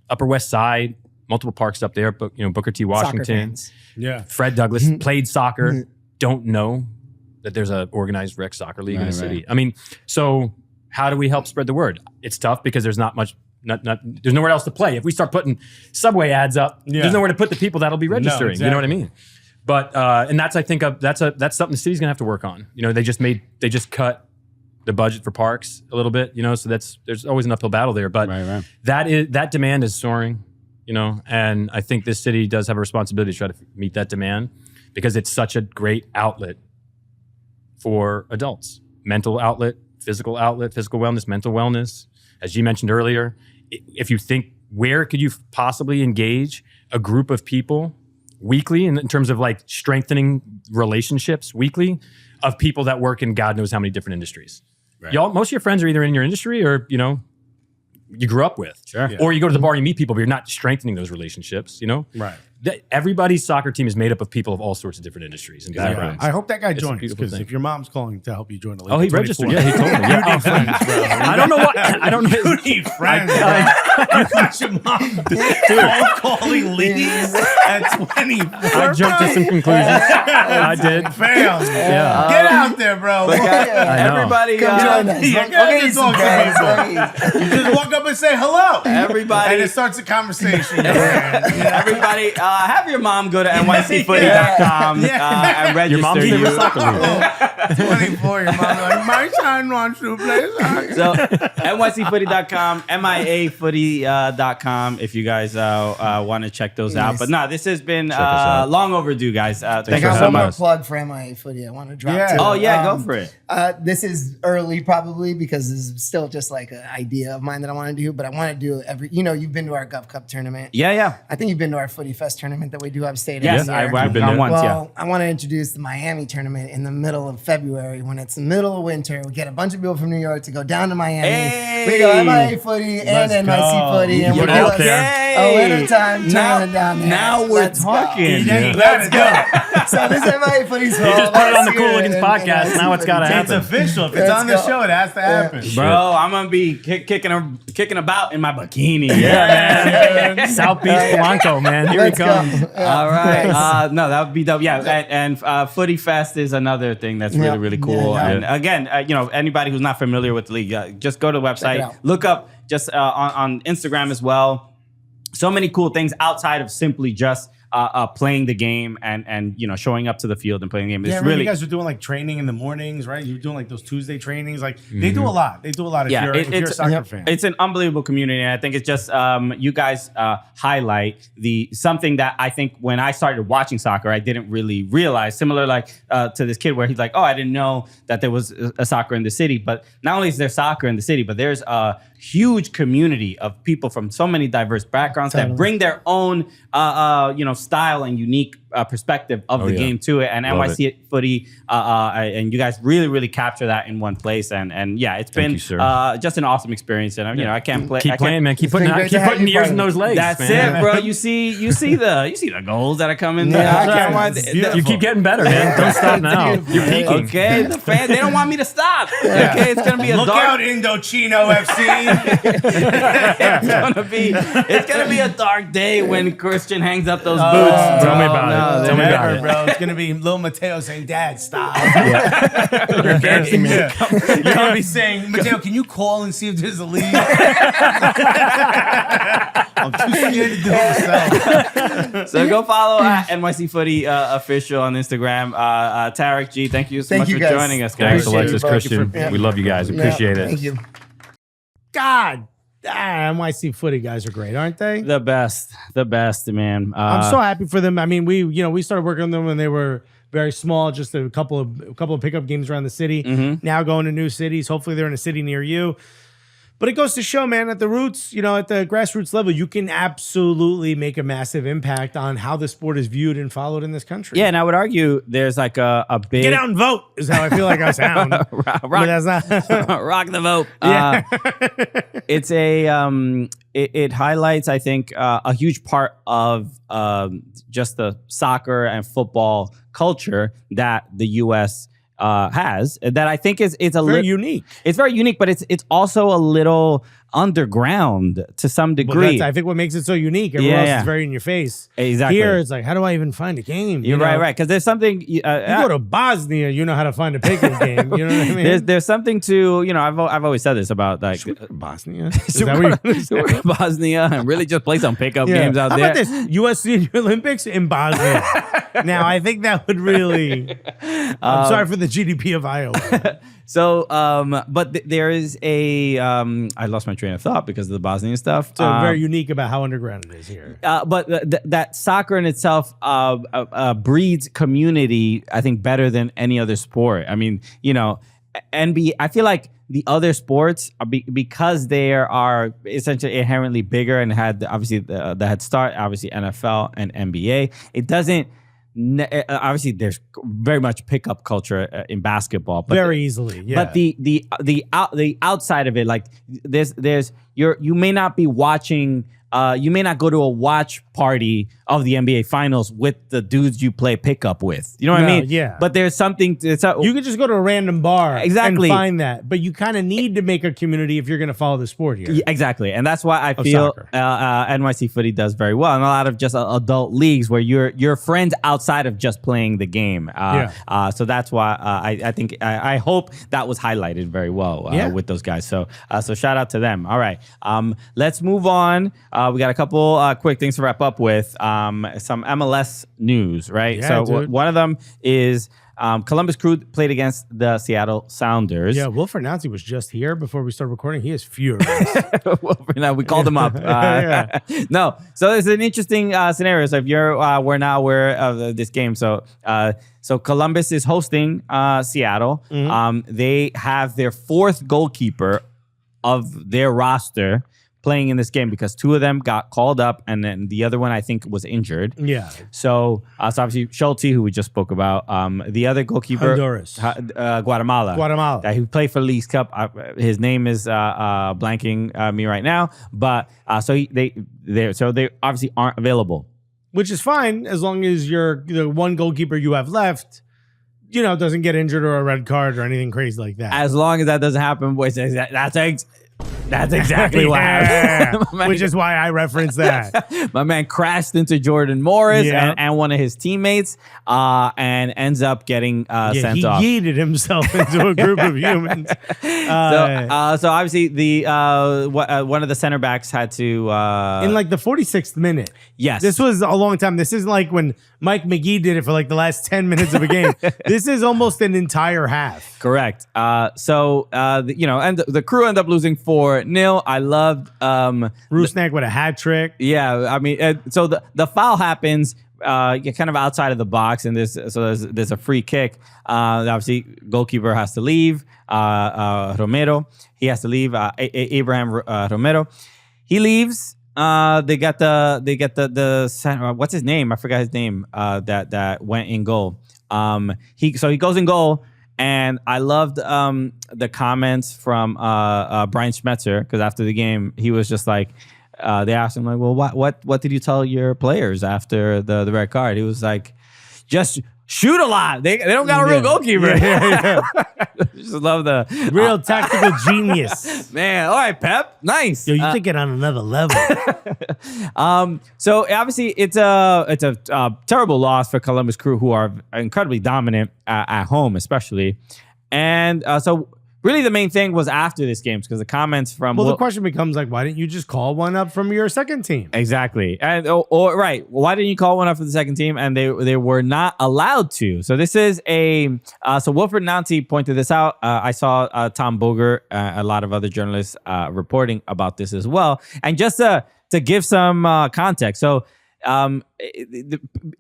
Upper West Side, multiple parks up there, but Booker T. Washington, fans. Yeah. Fred Douglass played soccer, don't know that there's an organized rec soccer league in the city. I mean, so how do we help spread the word? It's tough because there's not much. There's nowhere else to play. If we start putting subway ads up, there's nowhere to put the people that'll be registering. exactly. You know what I mean? But and that's that's something the city's gonna have to work on. They just cut the budget for parks a little bit. So there's always an uphill battle there. But that demand is soaring. And I think this city does have a responsibility to try to meet that demand because it's such a great outlet for adults. Mental outlet, physical wellness, mental wellness. As you mentioned earlier, if you think, where could you possibly engage a group of people weekly in terms of like strengthening relationships weekly of people that work in God knows how many different industries? Right. Most of your friends are either in your industry or, you grew up with. Sure. Yeah. Or you go to the bar, you meet people, but you're not strengthening those relationships, Right. Everybody's soccer team is made up of people of all sorts of different industries and backgrounds. I hope that guy a joins beautiful because thing. if your mom's calling to help you join the league, Oh, he at registered. 24, Yeah, he told me. Yeah. You need friends, bro. I don't know what. I don't know. You need friends. You got your mom calling leagues at 24. I jumped to some conclusions. I did. Fam. Yeah. Get out there, bro. But guys, I know. everybody, Come join us. Yeah, We'll get you just some talk to friends. people. You just walk up and say hello. everybody, And it starts a conversation. everybody, have your mom go to nycfooty.com and register Your mom's you. favorite soccer league. 24, your mom like, my son wants to play soccer. So nycfooty.com, miafooty.com if you guys want to check those out. Nice. But no, this has been us out. long overdue, guys. I Thank you got so one more much. plug for MIA Footy I want to drop. Yeah. too. Oh yeah, go for it. This is early probably because this is still just like an idea of mine that I want to do, but I want to do it every. You've been to our Gov Cup tournament. Yeah. I think you've been to our Footy Fest tournament that we do upstate. Yes, every year. I've been gone there. once. Well, I want to introduce the Miami tournament in the middle of February when it's the middle of winter. We get a bunch of people from New York to go down to Miami. Hey! We go MIA Footy and Let's NYC go. Footy, and You we put do it out a- there. Hey, winter time tournament down there. Now we're Let's go. talking. Let's go. So this is my Footy's You just put it on the Cooligans podcast. Now it's got to It's happen. official. If it's on the show, it has to happen. Bro, I'm gonna be kicking about in my bikini. Yeah, man. South Beach Polanco, man. Here Let's he comes. go. Yeah. All right. Nice. No, that would be dope. Yeah. And Footy Fest is another thing that's really, really cool. Yeah. And again, anybody who's not familiar with the league, just go to the it website, out. look up just on Instagram as well. So many cool things outside of simply just playing the game and showing up to the field and playing the game. Yeah, It's I remember really you guys were doing like training in the mornings, right? You were doing like those Tuesday trainings. Like they do a lot. They do a lot if you're a soccer fan. It's an unbelievable community. And I think it's just you guys highlight something that I think when I started watching soccer, I didn't really realize. Similar to this kid where he's like, oh, I didn't know that there was a soccer in the city. But not only is there soccer in the city, but there's a huge community of people from so many diverse backgrounds that bring their own style and unique perspective of the game to it. And Love NYC Footy and you guys really, really capture that in one place. And yeah, it's been just an awesome experience. And I can't play. Keep playing, man. Keep putting ears in those legs. That's man. it, bro. You see the goals that are coming. You keep getting better, man. Don't stop now. You're peaking. Okay, the fans, they don't want me to stop. Okay, it's gonna be a Look dark. out, Indochino FC. It's gonna be a dark day when Christian hangs up those boots. Tell me about it. Tell me about it. Bro, it's gonna be Lil Mateo saying, "Dad, stop." You're embarrassing me. You're gonna be saying, "Mateo, can you call and see if there's a lead?" I'm too scared to do it myself. So go follow NYC Footy official on Instagram. Tarek G, thank you so much for joining us, guys. Thanks, Alexis, Christian. We love you guys. Appreciate it. Thank you. God, NYC Footy guys are great, aren't they? The best, man. I'm so happy for them. I mean, we started working on them when they were very small, just a couple of pickup games around the city. Now going to new cities. Hopefully, they're in a city near you. But it goes to show, man, at the roots, at the grassroots level, you can absolutely make a massive impact on how the sport is viewed and followed in this country. Yeah, and I would argue there's like a big get out and vote is how I feel like I sound. rock the vote. Yeah. It's it highlights, I think, a huge part of just the soccer and football culture that the U.S. Has that I think is it's very unique. It's very unique, but it's also a little underground to some degree. Well, I think what makes it so unique. Everyone else is very in your face. Exactly. Here, it's like, how do I even find a game? You're right. Because there's something. You go to Bosnia, you know how to find a pickup game. You know what I mean? There's something to I've always said this about like Bosnia. Bosnia and really just play some pickup games out there. How about this USC Olympics in Bosnia? Now I think that would really. I'm sorry for the GDP of Iowa. So, but there is I lost my train of thought because of the Bosnian stuff. So very unique about how underground it is here. But that soccer in itself breeds community, I think, better than any other sport. I mean, NBA, I feel like the other sports, because they are essentially inherently bigger and had obviously the head start, obviously NFL and NBA, it doesn't. Obviously, there's very much pickup culture in basketball, but very easily. Yeah. But the outside of it, like you may not be watching. You may not go to a watch party of the NBA Finals with the dudes you play pickup with. You know what I mean? Yeah. But there's something. You could just go to a random bar and find that. But you kind of need to make a community if you're going to follow the sport here. Yeah, exactly. And that's why I feel NYC Footy does very well. And a lot of just adult leagues where you're friends outside of just playing the game. So that's why I think I hope that was highlighted very well with those guys. So shout out to them. All right. Let's move on. We got a couple quick things to wrap up with. Some MLS news, right? Yeah, so one of them is Columbus Crew played against the Seattle Sounders. Yeah, Wilfried Nancy was just here before we started recording. He is furious. We called him up. No, so it's an interesting scenario. So if we're not aware of this game, so Columbus is hosting Seattle. They have their fourth goalkeeper of their roster playing in this game because 2 of them got called up, and then the other one I think was injured. Yeah. So, obviously Schulte, who we just spoke about, the other goalkeeper, Honduras, Guatemala, that he played for Leagues Cup. His name is blanking me right now, but they obviously aren't available, which is fine as long as the one goalkeeper you have left, doesn't get injured or a red card or anything crazy like that. As long as that doesn't happen, boys, that's exactly what happened. Which is why I referenced that. My man crashed into Jordan Morris Yeah. and one of his teammates and ends up getting sent off. He yeeted himself into a group of humans. So obviously one of the center backs had to in like the 46th minute. Yes. This was a long time. This is like when Mike McGee did it for like the last 10 minutes of a game. This is almost an entire half. Correct. And the crew end up losing 4-0. I loved Rusnak with a hat trick. Yeah, I mean, so the foul happens. You're kind of outside of the box, and there's a free kick. Obviously, goalkeeper has to leave. Romero, he has to leave. Abraham Romero, he leaves. They get the center. What's his name? I forgot his name. That went in goal. He goes in goal. And I loved the comments from Brian Schmetzer, because after the game he was just like, they asked him like, well, what did you tell your players after the red card? He was like, just shoot a lot. They don't got a real goalkeeper. Yeah. Just love the real tactical genius. Man, all right, Pep, nice. Yo, you think it on another level. So obviously it's a terrible loss for Columbus Crew, who are incredibly dominant at home, especially. And so really the main thing was after this game, because the comments from the question becomes like, why didn't you just call one up from your second team? Exactly. And right, why didn't you call one up for the second team? And they were not allowed to. So this is so Wilfried Nancy pointed this out. I saw Tom Boger, a lot of other journalists reporting about this as well. And just to give some context, so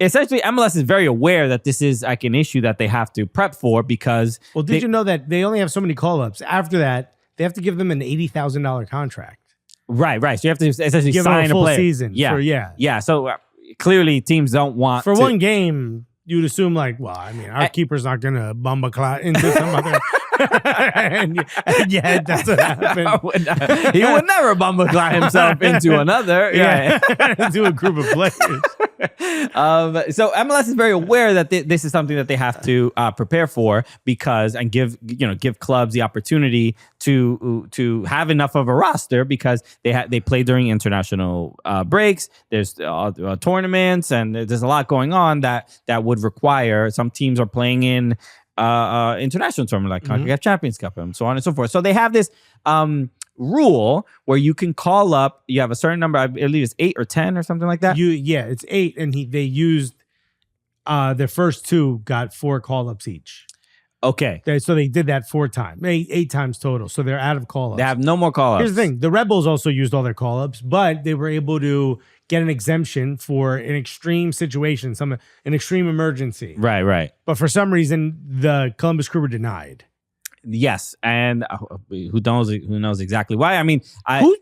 essentially MLS is very aware that this is like an issue that they have to prep for, because did you know that they only have so many call-ups? After that, they have to give them an $80,000 contract. Right. So you have to essentially give sign them a full player. season. Yeah. So clearly teams don't want for one game. You'd assume like, well, I mean, our keeper's not gonna bump a clot into some other. and yet that's what happened. He would never bumbleclot himself into another. Into a group of players. So MLS is very aware that this is something that they have to prepare for, and give clubs the opportunity to have enough of a roster, because they play during international breaks. There's tournaments, and there's a lot going on that would require. Some teams are playing in international tournament like CONCACAF Champions Cup and so on and so forth. So they have this rule where you can call up. You have a certain number. I believe it's 8 or 10 or something like that. It's 8, and they used their first 2 got 4 call-ups each. Okay. So they did that 4 times, 8 times total. So they're out of call-ups. They have no more call-ups. Here's the thing. The Rebels also used all their call-ups, but they were able to get an exemption for an extreme situation, an extreme emergency. Right. But for some reason, the Columbus Crew were denied. Yes, and who knows exactly why? I mean,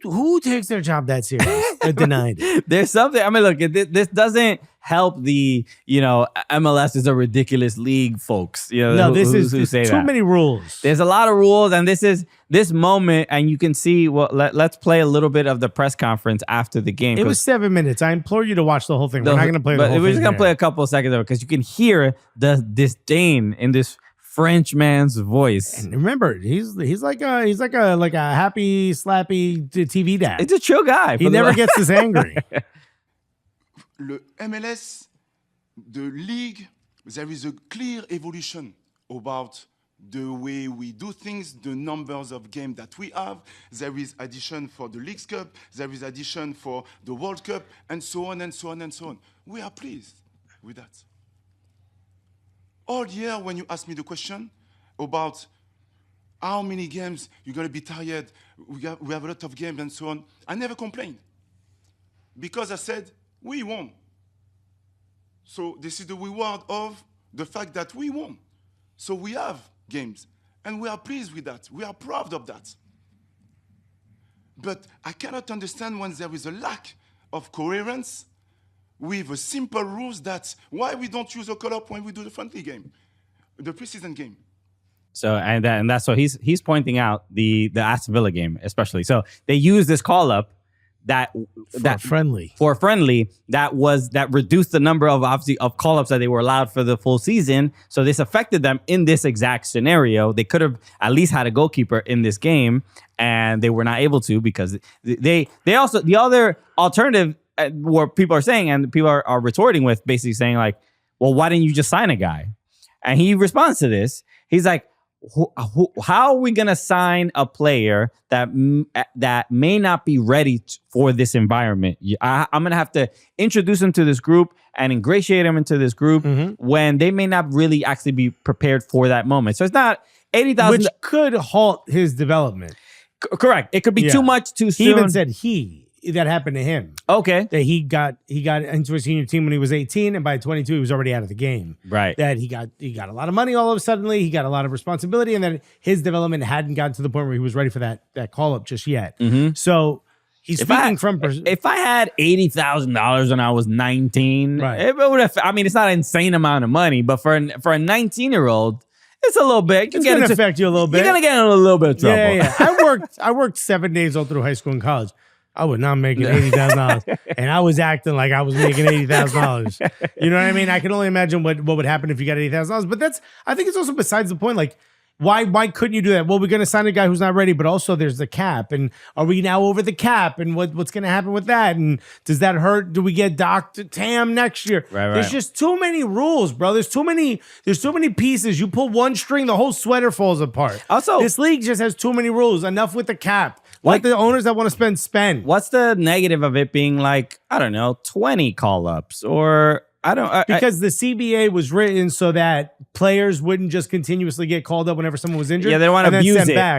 who takes their job that serious? Denied it. There's something. I mean, look, this doesn't help the MLS is a ridiculous league, folks. Who say too that. Many rules. There's a lot of rules, and this moment, and you can see. Well, let's play a little bit of the press conference after the game. It was 7 minutes. I implore you to watch the whole thing. We're not going to play the whole thing. We're just going to play a couple of seconds of it, because you can hear the disdain in this French man's voice. And remember, he's like a happy, slappy TV dad. It's a chill guy. He never gets this angry. Le MLS, the league, there is a clear evolution about the way we do things, the numbers of games that we have. There is addition for the Leagues Cup, there is addition for the World Cup, and so on and so on and so on. We are pleased with that. All year, when you ask me the question about how many games you're going to be tired, we have a lot of games and so on, I never complained. Because I said, we won. So this is the reward of the fact that we won. So we have games, and we are pleased with that. We are proud of that. But I cannot understand when there is a lack of coherence with a simple rules that why we don't use a call-up when we do the friendly game, the preseason game. So and that's so he's pointing out the Aston Villa game especially. So they use this call up for friendly that reduced the number of obviously of call ups that they were allowed for the full season. So this affected them in this exact scenario. They could have at least had a goalkeeper in this game, and they were not able to because they also the other alternative what people are saying and people are retorting with basically saying like, well, why didn't you just sign a guy? And he responds to this. He's like, how are we going to sign a player that may not be ready for this environment? I'm going to have to introduce him to this group and ingratiate him into this group when they may not really actually be prepared for that moment. So it's not 80,000. Which could halt his development. Correct. It could be too much too soon. He even said that happened to him. Okay. That he got into a senior team when he was 18, and by 22 he was already out of the game. Right. That he got a lot of money all of a sudden. He got a lot of responsibility, and then his development hadn't gotten to the point where he was ready for that call up just yet. So he's speaking from. If I had $80,000 when I was 19, right. It would have. I mean, it's not an insane amount of money, but for a 19-year-old. It's a little bit. It's going to affect you a little bit. You're going to get in a little bit of trouble. Yeah. I worked 7 days all through high school and college. I was not making $80,000, and I was acting like I was making $80,000. You know what I mean? I can only imagine what would happen if you got $80,000. But I think it's also besides the point. Like, why couldn't you do that? Well, we're going to sign a guy who's not ready, but also there's the cap, and are we now over the cap? And what's going to happen with that? And does that hurt? Do we get Dr. Tam next year? Right. There's just too many rules, bro. There's too many pieces. You pull one string, the whole sweater falls apart. Also, this league just has too many rules. Enough with the cap. Let the owners that want to spend. What's the negative of it being like, I don't know, 20 call-ups or because the CBA was written so that players wouldn't just continuously get called up whenever someone was injured. Yeah, they don't want to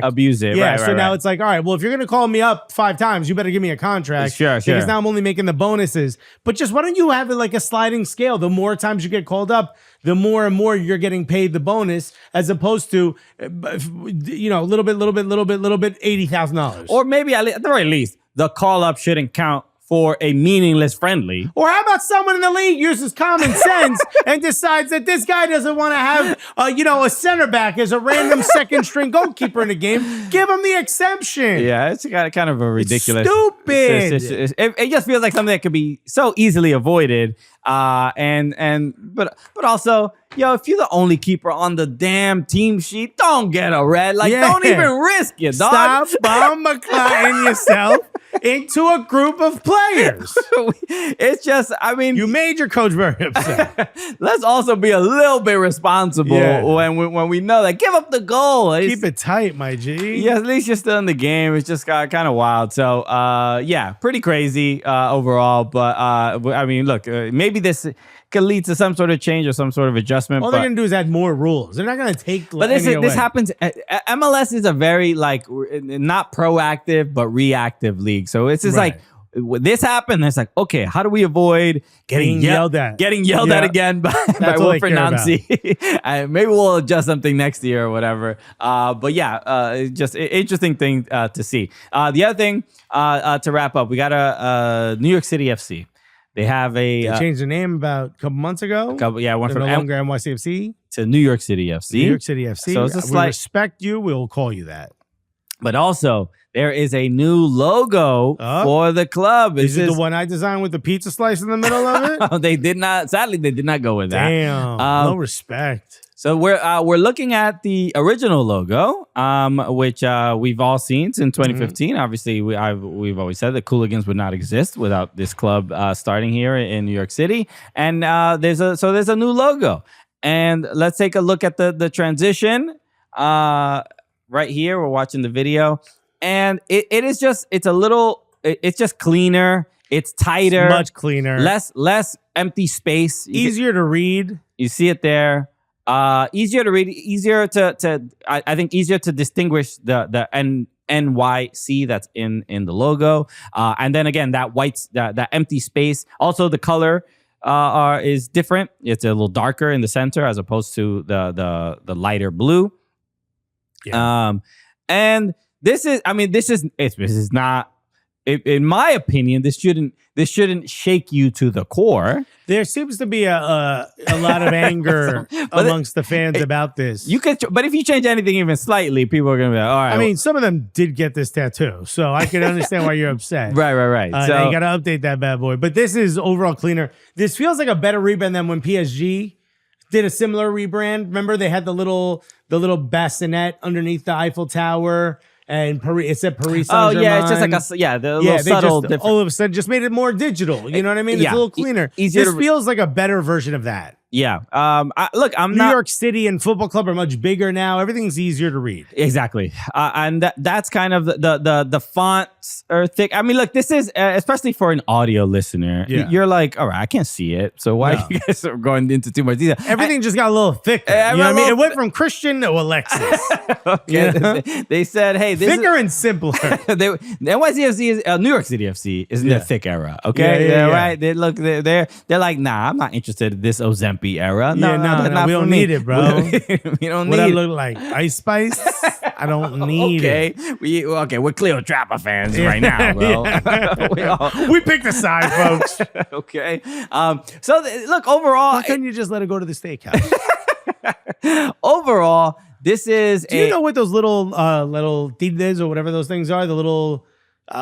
abuse it. Yeah, right, now it's like, all right, well, if you're going to call me up 5 times, you better give me a contract. Sure. Because now I'm only making the bonuses. But just why don't you have it like a sliding scale? The more times you get called up, the more and more you're getting paid the bonus, as opposed to, a little bit, $80,000. Or maybe at the very least, the call-up shouldn't count for a meaningless friendly. Or how about someone in the league uses common sense and decides that this guy doesn't want to have, a center back as a random second string goalkeeper in the game? Give him the exception. Yeah, it's kind of a ridiculous. It's stupid. It just feels like something that could be so easily avoided. But also, if you're the only keeper on the damn team sheet, don't get a red. Don't even risk it, dog. Stop bomb-a-clotting yourself into a group of players. It's just, you made your coach very upset. Let's also be a little bit responsible when we know that. Give up the goal. Keep it tight, my G. Yeah, at least you're still in the game. It's just kind of wild. So, pretty crazy overall. But look, maybe this could lead to some sort of change or some sort of adjustment. All they're going to do is add more rules. They're not going to take. But this happens. MLS is a very not proactive but reactive league. So it's just like this happened. It's like, okay, how do we avoid getting yelled at? Getting yelled at again by Wilfried Nancy. Maybe we'll adjust something next year or whatever. Just an interesting thing to see. The other thing to wrap up, we got a New York City FC. They have They changed the name about a couple months ago. Went from no longer NYC FC to New York City FC. New York City FC. So it's we respect you. We'll call you that. But also, there is a new logo for the club. Is it the one I designed with the pizza slice in the middle of it? They did not. Sadly, they did not go with that. Damn. No respect. So we're looking at the original logo, which we've all seen since 2015. Obviously, we've always said that Cooligans would not exist without this club starting here in New York City. And there's a new logo. And let's take a look at the transition right here. We're watching the video, and it's just cleaner. It's tighter, much cleaner, less empty space, easier to read. You see it there. Easier to read, easier I think easier to distinguish the NYC that's in the logo. And then again, that that empty space. Also, the color is different. It's a little darker in the center as opposed to the lighter blue. Yeah. And this is not in my opinion, this shouldn't shake you to the core. There seems to be a lot of anger amongst the fans about this. But if you change anything even slightly, people are gonna be like, all right. I mean, some of them did get this tattoo, so I can understand why you're upset. Right. So you got to update that bad boy. But this is overall cleaner. This feels like a better rebrand than when PSG did a similar rebrand. Remember, they had the little bassinet underneath the Eiffel Tower. And it said Paris Saint-Germain. Oh, yeah, it's just like a little subtle difference. All of a sudden, just made it more digital. You know what I mean? It's a little cleaner. This feels like a better version of that. Yeah. I'm New York City and football club are much bigger now. Everything's easier to read. Exactly. And that's kind of the fonts are thick. I mean, look, this is especially for an audio listener. Yeah. You're like, all right, I can't see it. So why you guys are going into too much detail? Everything just got a little thicker. You know what I mean? It went from Christian to Alexis. Okay. They said, hey, this thicker and simpler. The NYCFC is New York City FC is in the thick era. Okay. Yeah. Right. They're like, nah, I'm not interested in this Ozempic we don't need it, bro. We don't need what I it. look like Ice Spice? I don't need it. We're Cleopatra fans right now, bro. We picked a side, folks. Okay. Look, overall, why couldn't you just let it go to the steakhouse? Overall, this is. Do you know what those little tides or whatever those things are? The little.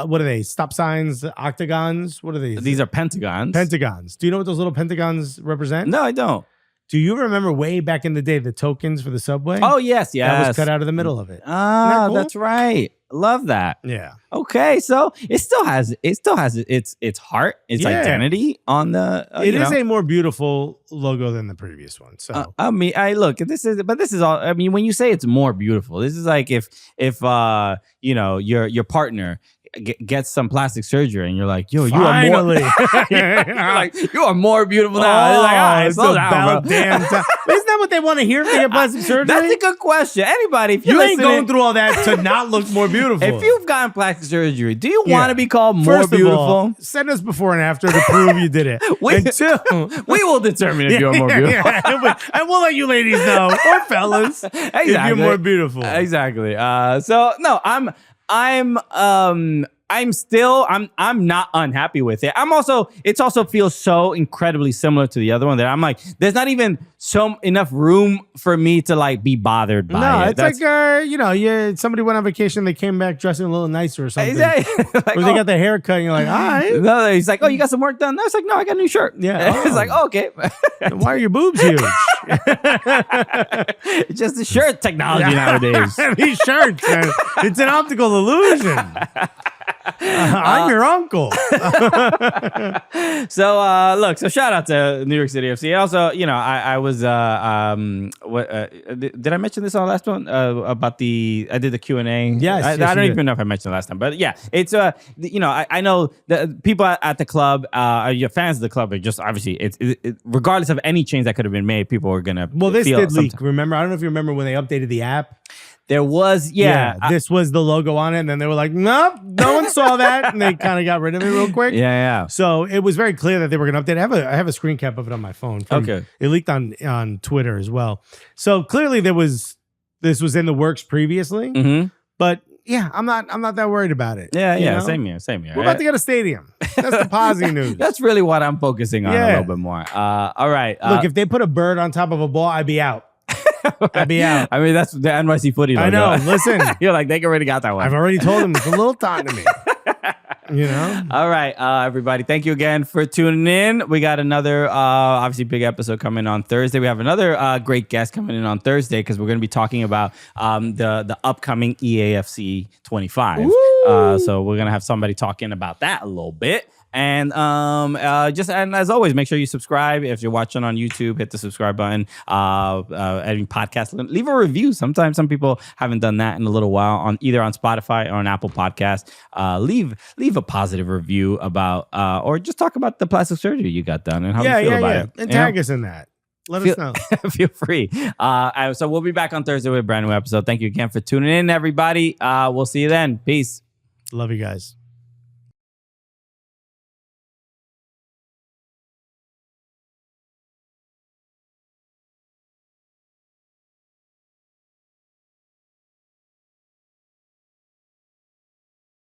What are they? Stop signs, octagons? What are these? These are pentagons. Pentagons. Do you know what those little pentagons represent? No, I don't. Do you remember way back in the day the tokens for the subway? Oh, yes. That was cut out of the middle of it. Ah, cool? That's right. Love that. Yeah. Okay, so it still has its heart, its identity on the. It is a more beautiful logo than the previous one. So I mean, this is all. I mean, when you say it's more beautiful, this is like if your partner gets some plastic surgery and you're like, yo, you are more you are more beautiful now. Oh, like, all right, it's slow about down, bro. damn time. Isn't that what they want to hear if they get plastic surgery? That's a good question. Anybody, if you ain't going through all that to not look more beautiful. If you've gotten plastic surgery, do you want to be called more First beautiful? Of all, send us before and after to prove you did it. And two, we will determine if you're more beautiful. And we'll let you ladies know, or fellas, if you're more beautiful. Exactly. So no, I'm not unhappy with it. It also feels so incredibly similar to the other one that I'm like, there's not even enough room for me to like be bothered by it. No, it's like, somebody went on vacation, they came back dressing a little nicer or something. Exactly. Like, or they got their hair cut and you're like, all right. No, he's like, oh, you got some work done? No, it's like, no, I got a new shirt. Yeah. It's like, oh, okay. Why are your boobs huge? It's just the shirt technology nowadays. These shirts, man. It's an optical illusion. I'm your uncle. So shout out to New York City FC. Also, I was did I mention this on the last one about I did the Q&A? Yes, I don't even know if I mentioned it last time, but yeah, it's I know the people at the club, your fans of the club are just obviously it regardless of any change that could have been made, people are gonna. Well, this did leak. Remember, I don't know if you remember when they updated the app. There was, this was the logo on it, and then they were like, nope, no one saw that, and they kind of got rid of it real quick. Yeah. So it was very clear that they were going to update. I have a screen cap of it on my phone. Okay. It leaked on Twitter as well. So clearly this was in the works previously, but yeah, I'm not that worried about it. Yeah. Same here. We're about to get a stadium. That's the positive news. That's really what I'm focusing on a little bit more. All right. Look, if they put a bird on top of a ball, I'd be out. I'd be out. I mean, that's the NYC Footy logo. I know. Listen. You're like, they already got that one. I've already told them it's a little time to me. All right, everybody. Thank you again for tuning in. We got another, obviously, big episode coming on Thursday. We have another great guest coming in on Thursday because we're going to be talking about the upcoming EAFC 25. So we're going to have somebody talking about that a little bit. And and as always, make sure you subscribe. If you're watching on YouTube, hit the subscribe button. Any podcast, leave a review. Sometimes some people haven't done that in a little while either on Spotify or on Apple Podcast. Leave a positive review about or just talk about the plastic surgery you got done and how you feel about it. And tag us in that. Let us know. Feel free. So we'll be back on Thursday with a brand new episode. Thank you again for tuning in, everybody. We'll see you then. Peace. Love you guys.